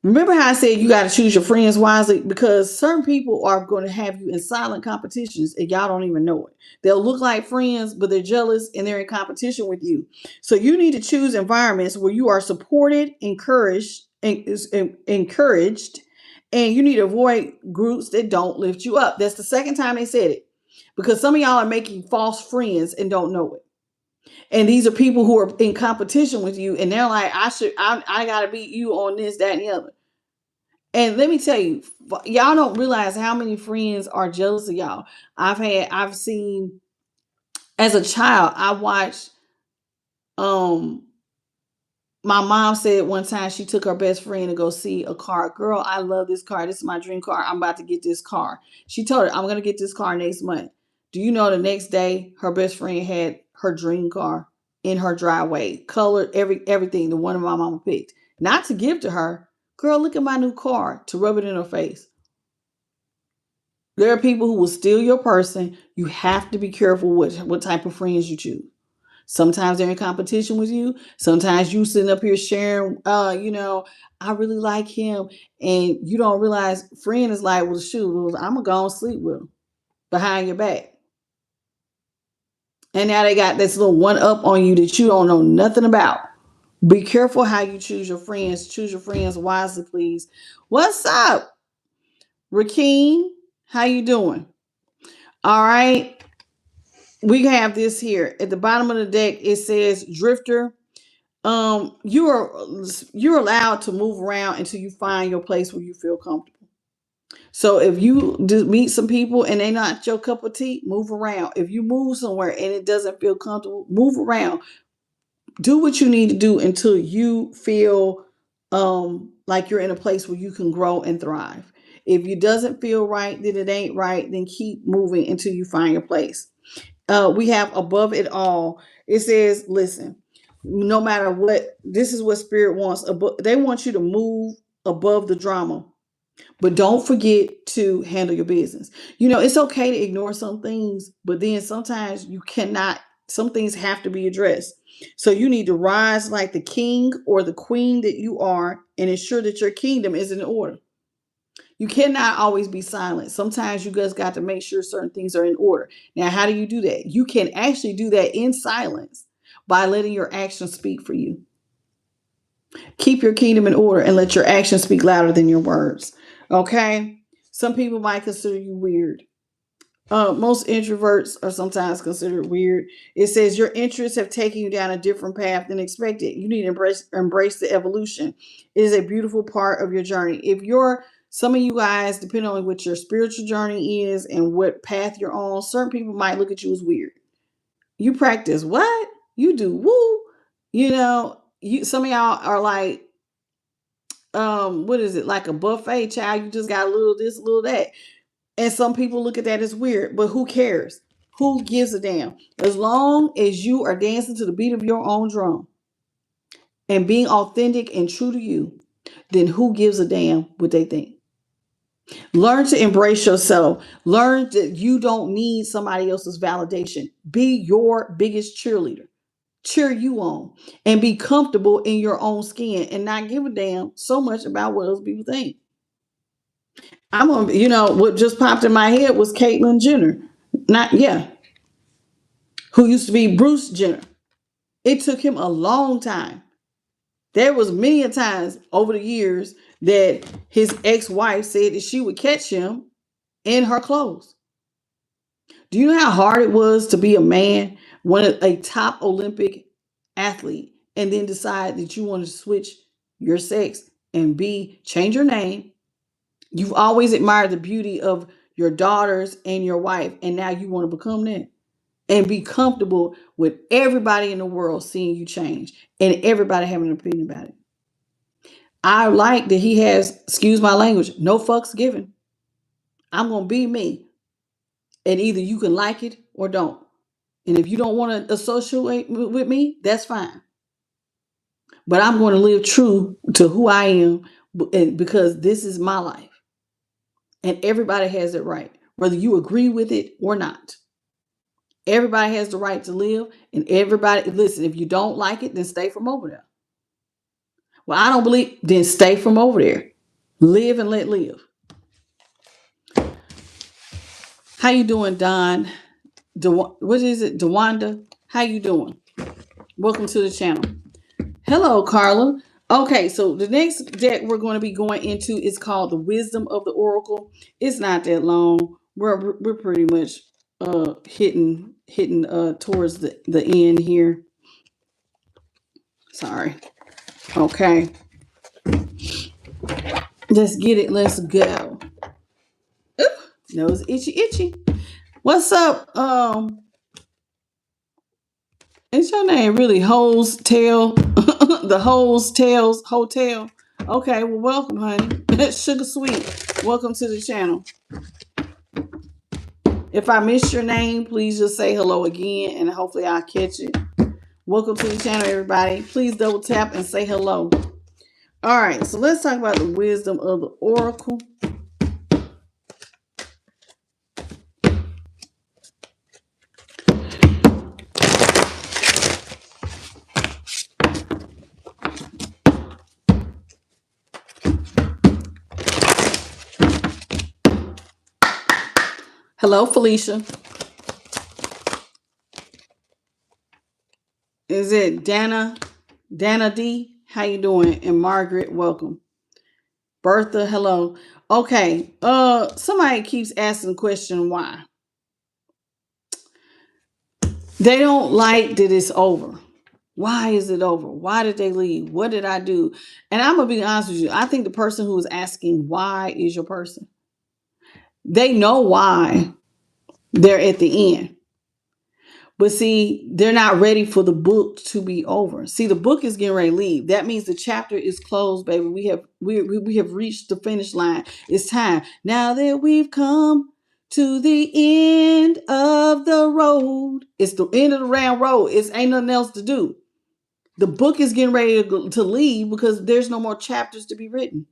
Remember how I said you got to choose your friends wisely, because certain people are going to have you in silent competitions and y'all don't even know it. They'll look like friends, but they're jealous and they're in competition with you. So you need to choose environments where you are supported, encouraged, and you need to avoid groups that don't lift you up. That's the second time they said it, because some of y'all are making false friends and don't know it. And these are people who are in competition with you, and they're like, I gotta beat you on this, that, and the other. And let me tell you, y'all don't realize how many friends are jealous of y'all. I've seen, as a child, I watched, um, my mom said one time she took her best friend to go see a car. Girl, I love this car. This is my dream car. I'm about to get this car. She told her, I'm going to get this car next month. Do you know the next day her best friend had her dream car in her driveway, colored, everything, the one my mama picked, not to give to her. Girl, look at my new car, to rub it in her face. There are people who will steal your person. You have to be careful what type of friends you choose. Sometimes they're in competition with you. Sometimes you sitting up here sharing, I really like him. And you don't realize friend is like, well, shoot, I'm going to go and sleep with him behind your back. And now they got this little one up on you that you don't know nothing about. Be careful how you choose your friends. Choose your friends wisely, please. What's up, Rakeen? How you doing? All right. We have this here at the bottom of the deck. It says Drifter. You're allowed to move around until you find your place where you feel comfortable. So if you meet some people and they're not your cup of tea, move around. If you move somewhere and it doesn't feel comfortable, move around. Do what you need to do until you feel like you're in a place where you can grow and thrive. If it doesn't feel right, then it ain't right. Then keep moving until you find your place. We have above it all. It says, listen, no matter what, this is what spirit wants. They want you to move above the drama, but don't forget to handle your business. It's okay to ignore some things, but then sometimes you cannot, some things have to be addressed. So you need to rise like the king or the queen that you are and ensure that your kingdom is in order. You cannot always be silent. Sometimes you just got to make sure certain things are in order. Now, how do you do that? You can actually do that in silence by letting your actions speak for you. Keep your kingdom in order and let your actions speak louder than your words. Okay? Some people might consider you weird. Most introverts are sometimes considered weird. It says your interests have taken you down a different path than expected. You need to embrace the evolution. It is a beautiful part of your journey. Some of you guys, depending on what your spiritual journey is and what path you're on, certain people might look at you as weird. You practice what? You do woo. Some of y'all are like, what is it? Like a buffet child. You just got a little this, a little that. And some people look at that as weird, but who cares? Who gives a damn? As long as you are dancing to the beat of your own drum and being authentic and true to you, then who gives a damn what they think? Learn to embrace yourself. Learn that you don't need somebody else's validation. Be your biggest cheerleader. Cheer you on and be comfortable in your own skin and not give a damn so much about what else people think. What just popped in my head was Caitlyn Jenner. Who used to be Bruce Jenner. It took him a long time. There was many a times over the years that his ex-wife said that she would catch him in her clothes. Do you know how hard it was to be a man, a top Olympic athlete, and then decide that you want to switch your sex and change your name? You've always admired the beauty of your daughters and your wife, and now you want to become that and be comfortable with everybody in the world seeing you change and everybody having an opinion about it. I like that he has, excuse my language, no fucks given. I'm going to be me. And either you can like it or don't. And if you don't want to associate with me, that's fine. But I'm going to live true to who I am because this is my life. And everybody has it right, whether you agree with it or not. Everybody has the right to live. And everybody, listen, if you don't like it, then stay from over there. Well, I don't believe, then stay from over there. Live and let live. How you doing, Don? What is it, Dewanda? How you doing? Welcome to the channel. Hello, Carla. Okay, so the next deck we're going to be going into is called the Wisdom of the Oracle. It's not that long. We're pretty much hitting towards the end here. Sorry. Okay. Let's get it. Let's go. Oop, nose itchy. What's up? Is your name really Hoes Tail? The Hoes Tails Hotel. Okay, well, welcome, honey. Sugar Sweet. Welcome to the channel. If I missed your name, please just say hello again and hopefully I'll catch it. Welcome to the channel, everybody. Please double tap and say hello. All right, so let's talk about the wisdom of the oracle. Hello, Felicia. Is it Dana D? How you doing? And Margaret, welcome. Bertha, hello. Okay. Somebody keeps asking the question why. They don't like that it's over. Why is it over? Why did they leave? What did I do? And I'm gonna be honest with you. I think the person who is asking why is your person. They know why they're at the end. But see, they're not ready for the book to be over. See, the book is getting ready to leave. That means the chapter is closed, baby. We have reached the finish line. It's time. Now that we've come to the end of the road. It's the end of the round road. It's ain't nothing else to do. The book is getting ready to leave because there's no more chapters to be written.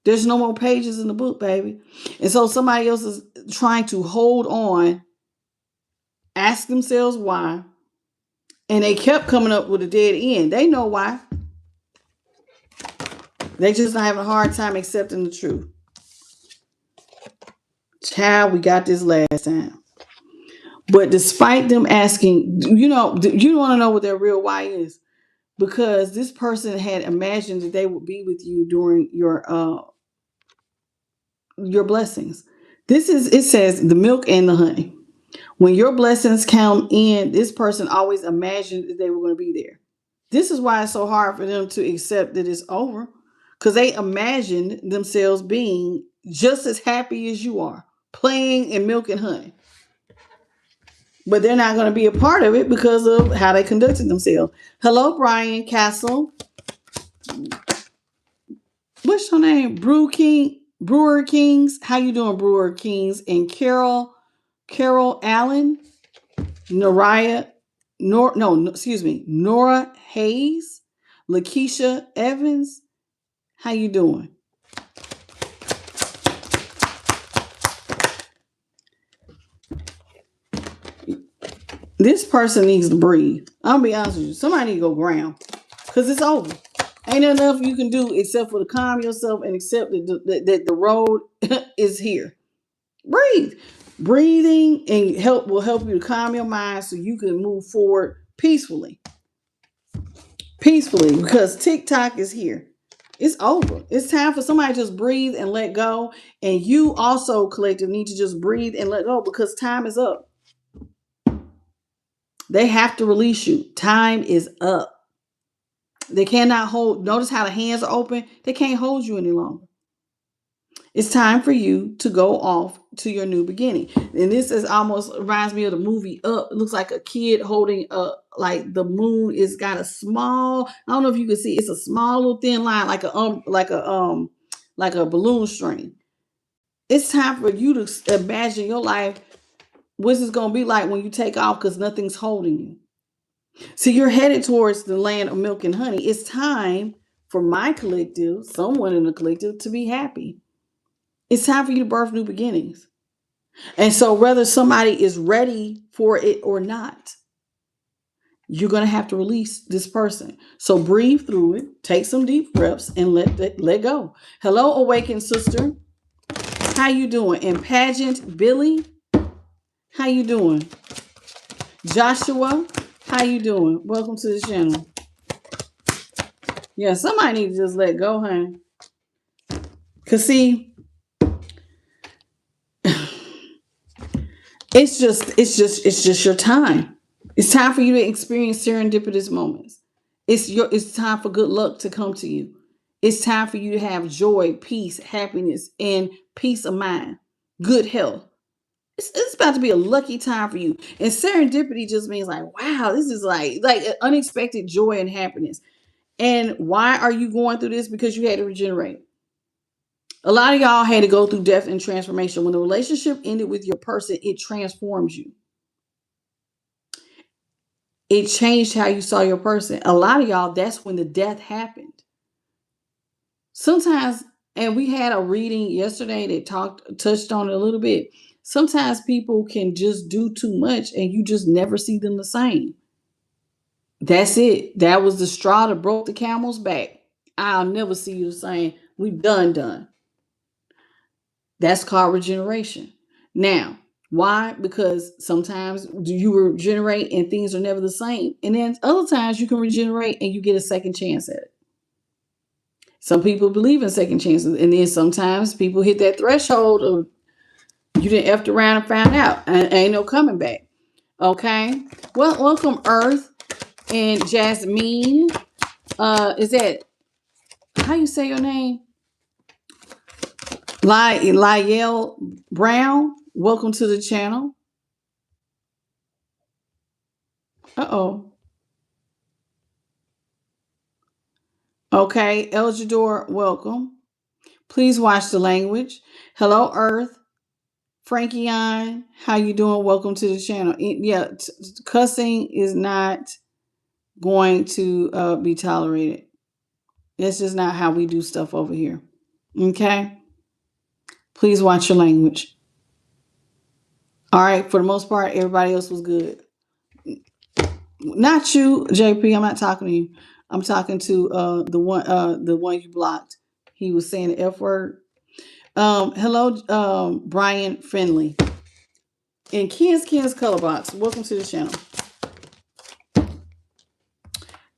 There's no more pages in the book, baby. And so somebody else is trying to hold on, ask themselves why, and they kept coming up with a dead end. They know why. They just not having a hard time accepting the truth. Child, we got this last time. But despite them asking, you want to know what their real why is? Because this person had imagined that they would be with you during your blessings. It says the milk and the honey. When your blessings come in, this person always imagined that they were going to be there. This is why it's so hard for them to accept that it's over, because they imagined themselves being just as happy as you are, playing in milk and honey. But they're not going to be a part of it because of how they conducted themselves. Hello, Brian Castle. What's your name? Brewer Kings. How you doing, Brewer Kings? And Carol Allen, Nora Hayes, Lakeisha Evans. How you doing? This person needs to breathe. I'll be honest with you. Somebody need to go ground because it's over. Ain't enough you can do except for to calm yourself and accept that the road is here. Breathe. Breathing and will help you to calm your mind so you can move forward peacefully. Because TikTok is here. It's over. It's time for somebody to just breathe and let go. And you also, collective, need to just breathe and let go because time is up. They have to release you. Time is up. They cannot hold. Notice how the hands are open. They can't hold you any longer. It's time for you to go off to your new beginning. And this is almost reminds me of the movie Up. It looks like a kid holding like the moon is got a small, I don't know if you can see, it's a small little thin line like a balloon string. It's time for you to imagine your life. What's it going to be like when you take off because nothing's holding you? So you're headed towards the land of milk and honey. It's time for my collective, someone in the collective, to be happy. It's time for you to birth new beginnings. And so, whether somebody is ready for it or not, you're going to have to release this person. So, breathe through it, take some deep breaths, and let go. Hello, awakened sister. How you doing? And pageant Billy, how you doing? Joshua, how you doing? Welcome to the channel. Yeah, somebody needs to just let go, honey. Cause see, it's just your time. It's time for you to experience serendipitous moments. It's time for good luck to come to you. It's time for you to have joy, peace, happiness, and peace of mind, good health. It's about to be a lucky time for you. And serendipity just means like, wow, this is like unexpected joy and happiness. And why are you going through this? Because you had to regenerate. A lot of y'all had to go through death and transformation. When the relationship ended with your person, it transforms you. It changed how you saw your person. A lot of y'all, that's when the death happened. Sometimes, and we had a reading yesterday that touched on it a little bit. Sometimes people can just do too much and you just never see them the same. That's it. That was the straw that broke the camel's back. I'll never see you the same. We done. That's called regeneration. Now, why? Because sometimes you regenerate and things are never the same. And then other times you can regenerate and you get a second chance at it. Some people believe in second chances. And then sometimes people hit that threshold of you didn't effed around and found out. And ain't no coming back. Okay. Well, welcome Earth and Jasmine. Is that how you say your name? Lyell Brown. Welcome to the channel. Uh-oh. Okay, Eljador, welcome. Please watch the language. Hello, Earth. Frankie on, how you doing? Welcome to the channel. Yeah, cussing is not going to be tolerated. That's just not how we do stuff over here. Okay? Please watch your language. All right, for the most part, everybody else was good. Not you, JP. I'm not talking to you. I'm talking to the one you blocked. He was saying the F word. Hello, Brian Finley. And Ken's Color Box. Welcome to the channel.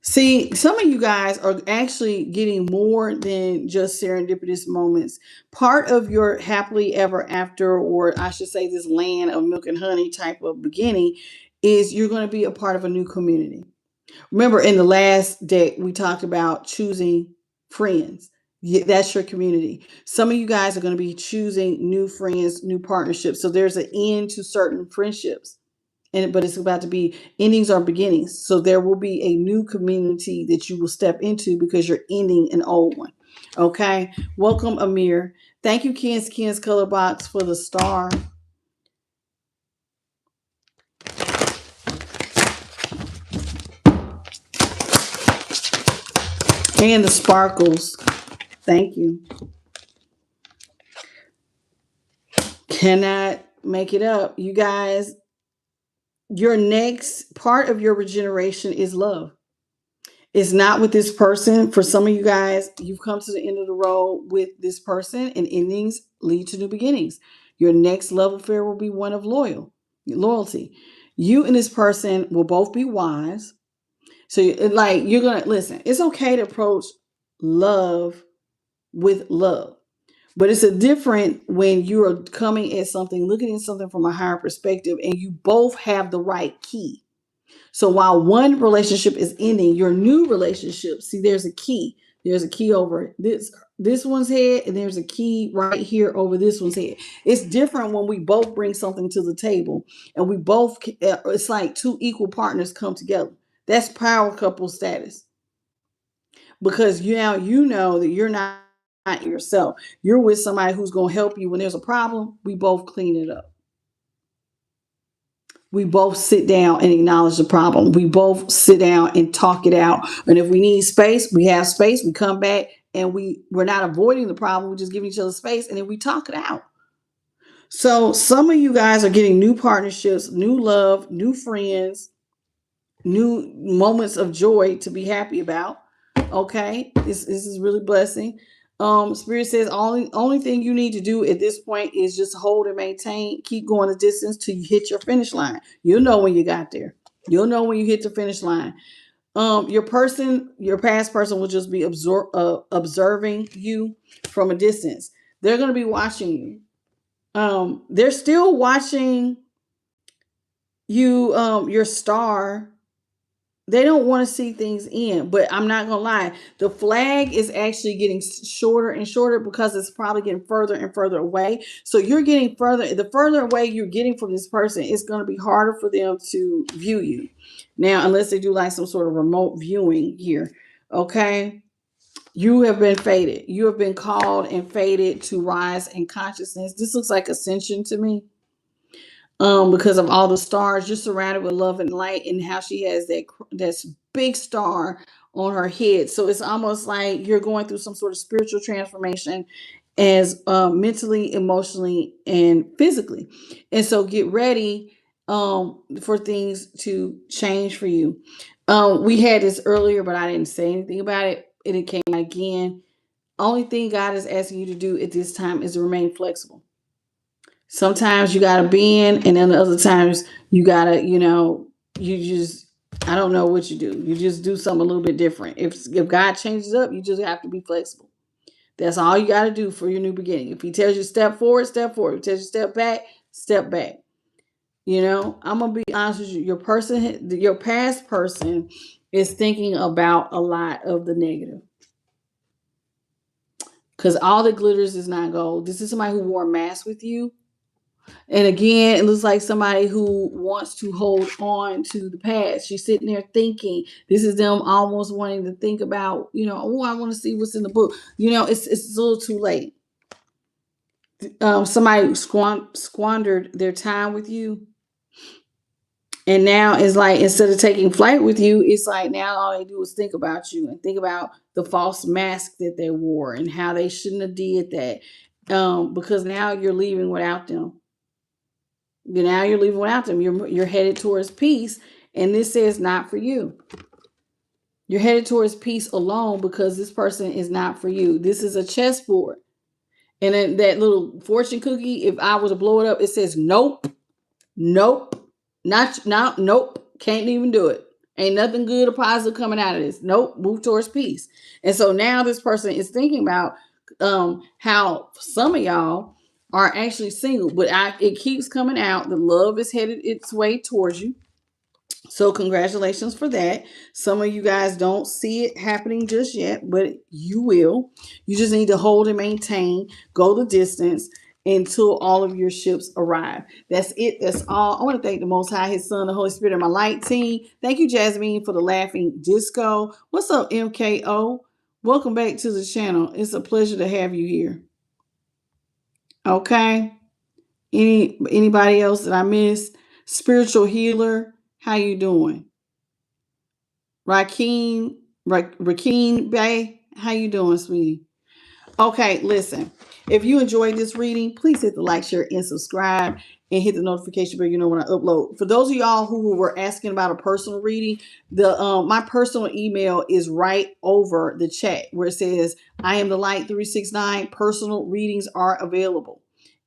See, some of you guys are actually getting more than just serendipitous moments. Part of your happily ever after, or I should say this land of milk and honey type of beginning, is you're going to be a part of a new community. Remember in the last deck, we talked about choosing friends. That's your community. Some of you guys are going to be choosing new friends, new partnerships. So there's an end to certain friendships. But it's about to be endings are beginnings. So there will be a new community that you will step into because you're ending an old one. Okay. Welcome, Amir. Thank you, Ken's Color Box, for the star. And the sparkles. Thank you. Cannot make it up. You guys, your next part of your regeneration is love. It's not with this person. For some of you guys, you've come to the end of the road with this person, and endings lead to new beginnings. Your next love affair will be one of loyalty. You and this person will both be wise. So you're going to listen. It's okay to approach love with love. But it's a different when you are coming at something, looking at something from a higher perspective, and you both have the right key. So while one relationship is ending, your new relationship, see, there's a key. There's a key over this one's head, and there's a key right here over this one's head. It's different when we both bring something to the table, and we both, it's like two equal partners come together. That's power couple status. Because you know that you're not not yourself. You're with somebody who's going to help you when there's a problem. We both clean it up. We both sit down and acknowledge the problem. We both sit down and talk it out. And if we need space, we have space. We come back and we're not avoiding the problem. We're just giving each other space and then we talk it out. So some of you guys are getting new partnerships, new love, new friends, new moments of joy to be happy about. Okay, this is really blessing. Spirit says only thing you need to do at this point is just hold and maintain, keep going the distance till you hit your finish line. You'll know when you got there. You'll know when you hit the finish line. Your past person will just be observing you from a distance. They're going to be watching you. They're still watching you, your star. They don't want to see things in, but I'm not going to lie. The flag is actually getting shorter and shorter because it's probably getting further and further away. So you're getting further, the further away you're getting from this person, it's going to be harder for them to view you. Now, unless they do like some sort of remote viewing here. Okay. You have been fated. You have been called and fated to rise in consciousness. This looks like ascension to me. Because of all the stars, you're surrounded with love and light, and how she has that big star on her head. So it's almost like you're going through some sort of spiritual transformation, as mentally, emotionally, and physically. And so get ready for things to change for you. We had this earlier, but I didn't say anything about it, and it came out again. Only thing God is asking you to do at this time is to remain flexible. Sometimes you gotta bend, and then other times you gotta, you just, I don't know what you do. You just do something a little bit different. If God changes up, you just have to be flexible. That's all you gotta do for your new beginning. If He tells you step forward, step forward. If He tells you step back, step back. I'm gonna be honest with you. Your past person is thinking about a lot of the negative. Because all that glitters is not gold. This is somebody who wore a mask with you. And again, it looks like somebody who wants to hold on to the past. She's sitting there thinking. This is them almost wanting to think about, oh, I want to see what's in the book. It's a little too late. Somebody squandered their time with you. And now it's like, instead of taking flight with you, it's like now all they do is think about you and think about the false mask that they wore and how they shouldn't have did that. Because now you're leaving without them. Now you're leaving without them. You're headed towards peace, and this says not for you. You're headed towards peace alone because this person is not for you. This is a chessboard, and then that little fortune cookie. If I was to blow it up, it says nope, nope, nope. Can't even do it. Ain't nothing good or positive coming out of this. Nope. Move towards peace. And so now this person is thinking about how some of y'all are actually single, but it keeps coming out. The love is headed its way towards you. So congratulations for that. Some of you guys don't see it happening just yet, but you will. You just need to hold and maintain, go the distance until all of your ships arrive. That's it. That's all. I want to thank the Most High, His Son, the Holy Spirit, and my light team. Thank you, Jasmine, for the laughing disco. What's up, MKO? Welcome back to the channel. It's a pleasure to have you here. Okay. Anybody else that I missed? Spiritual healer, how you doing? Rakeem Bay, how you doing, sweetie? Okay, listen. If you enjoyed this reading, please hit the like, share, and subscribe, and hit the notification bell. You know when I upload. For those of y'all who were asking about a personal reading, my personal email is right over the chat where it says I am the light 369. Personal readings are available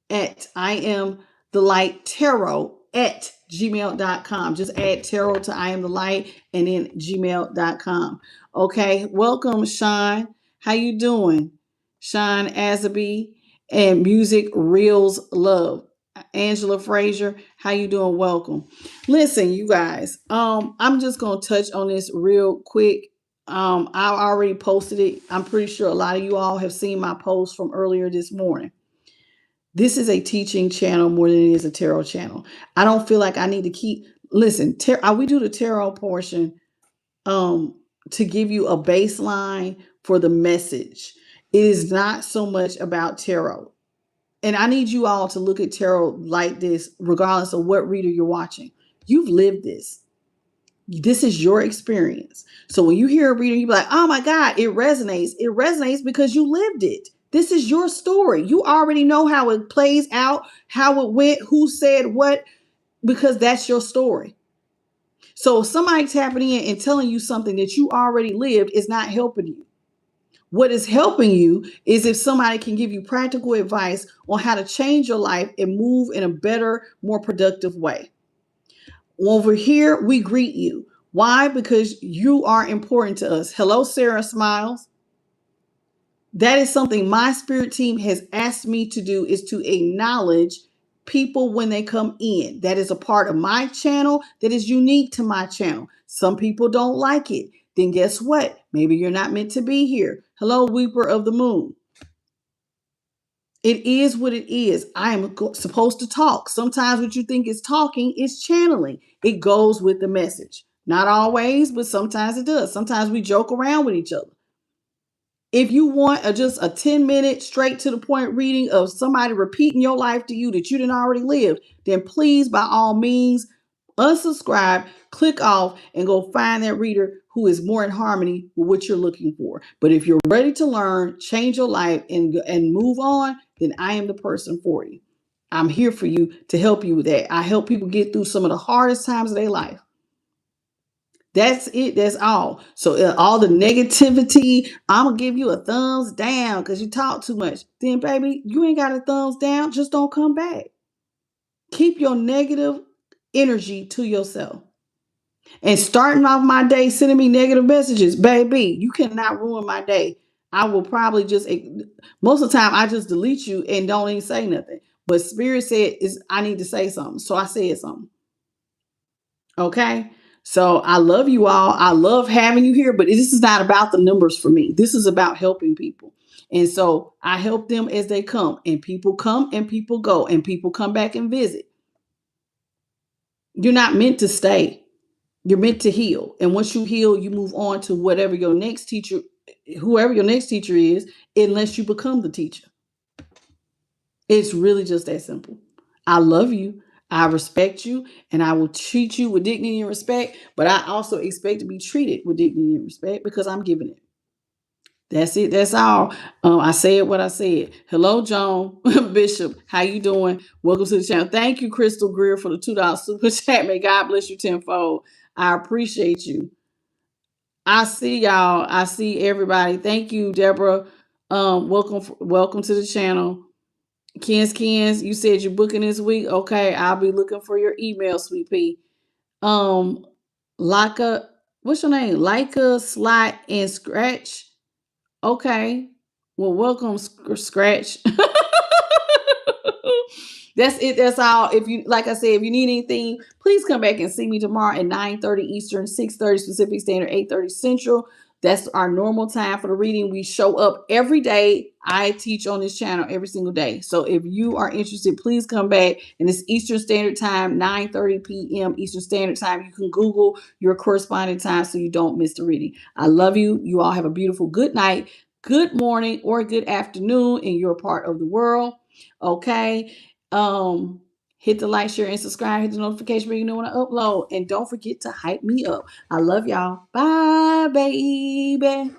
at I am the light tarot at gmail.com. Just add tarot to I am the light and then gmail.com. Okay, welcome, Sean. How you doing? Sean Azaby and Music Reels Love. Angela Frazier, how you doing? Welcome. Listen, you guys, I'm just gonna touch on this real quick. I already posted it. I'm pretty sure a lot of you all have seen my post from earlier this morning. This is a teaching channel more than it is a tarot channel. I don't feel like I need to listen, we do the tarot portion to give you a baseline for the message. It is not so much about tarot. And I need you all to look at tarot like this, regardless of what reader you're watching. You've lived this. This is your experience. So when you hear a reader, you be like, oh my God, it resonates. It resonates because you lived it. This is your story. You already know how it plays out, how it went, who said what, because that's your story. So somebody tapping in and telling you something that you already lived is not helping you. What is helping you is if somebody can give you practical advice on how to change your life and move in a better, more productive way. Over here, we greet you. Why? Because you are important to us. Hello, Sarah Smiles. That is something my spirit team has asked me to do, is to acknowledge people when they come in. That is a part of my channel that is unique to my channel. Some people don't like it. Then guess what? Maybe you're not meant to be here. Hello, Weeper of the Moon. It is what it is. I am supposed to talk. Sometimes what you think is talking is channeling. It goes with the message. Not always, but sometimes it does. Sometimes we joke around with each other. If you want just a 10-minute straight to the point reading of somebody repeating your life to you that you didn't already live, then please, by all means, unsubscribe, click off, and go find that reader who is more in harmony with what you're looking for. But if you're ready to learn, change your life, and move on, then I am the person for you. I'm here for you to help you with that. I help people get through some of the hardest times of their life. That's it. That's all. So all the negativity, I'm going to give you a thumbs down because you talk too much. Then, baby, you ain't got a thumbs down. Just don't come back. Keep your negative energy to yourself. And starting off my day sending me negative messages, baby, you cannot ruin my day. I will probably just, most of the time, I just delete you and don't even say nothing. But Spirit said, I need to say something. So I said something. Okay. So I love you all. I love having you here, but this is not about the numbers for me. This is about helping people. And so I help them as they come, and people come and people go, and people come back and visit. You're not meant to stay. You're meant to heal. And once you heal, you move on to whatever your next teacher, whoever your next teacher is, unless you become the teacher. It's really just that simple. I love you. I respect you, and I will treat you with dignity and respect, but I also expect to be treated with dignity and respect because I'm giving it. That's it. That's all. I said what I said. Hello, Joan Bishop. How you doing? Welcome to the channel. Thank you, Crystal Greer, for the $2 super chat. May God bless you tenfold. I appreciate you. I see y'all. I see everybody. Thank you, Deborah. Welcome to the channel. Kens, you said you're booking this week. Okay, I'll be looking for your email, sweet pea. Lika, what's your name? Lika, Slot, and Scratch. Okay. Well, welcome, Scratch. That's it. That's all. If you, like I said, if you need anything, please come back and see me tomorrow at 9:30 Eastern, 6:30 Pacific Standard, 8:30 Central. That's our normal time for the reading. We show up every day. I teach on this channel every single day. So if you are interested, please come back. And it's Eastern Standard Time, 9:30 p.m. Eastern Standard Time. You can Google your corresponding time so you don't miss the reading. I love you. You all have a beautiful good night, good morning, or good afternoon in your part of the world. Okay. Hit the like, share, and subscribe. Hit the notification bell, you know when I upload. And don't forget to hype me up. I love y'all. Bye, baby.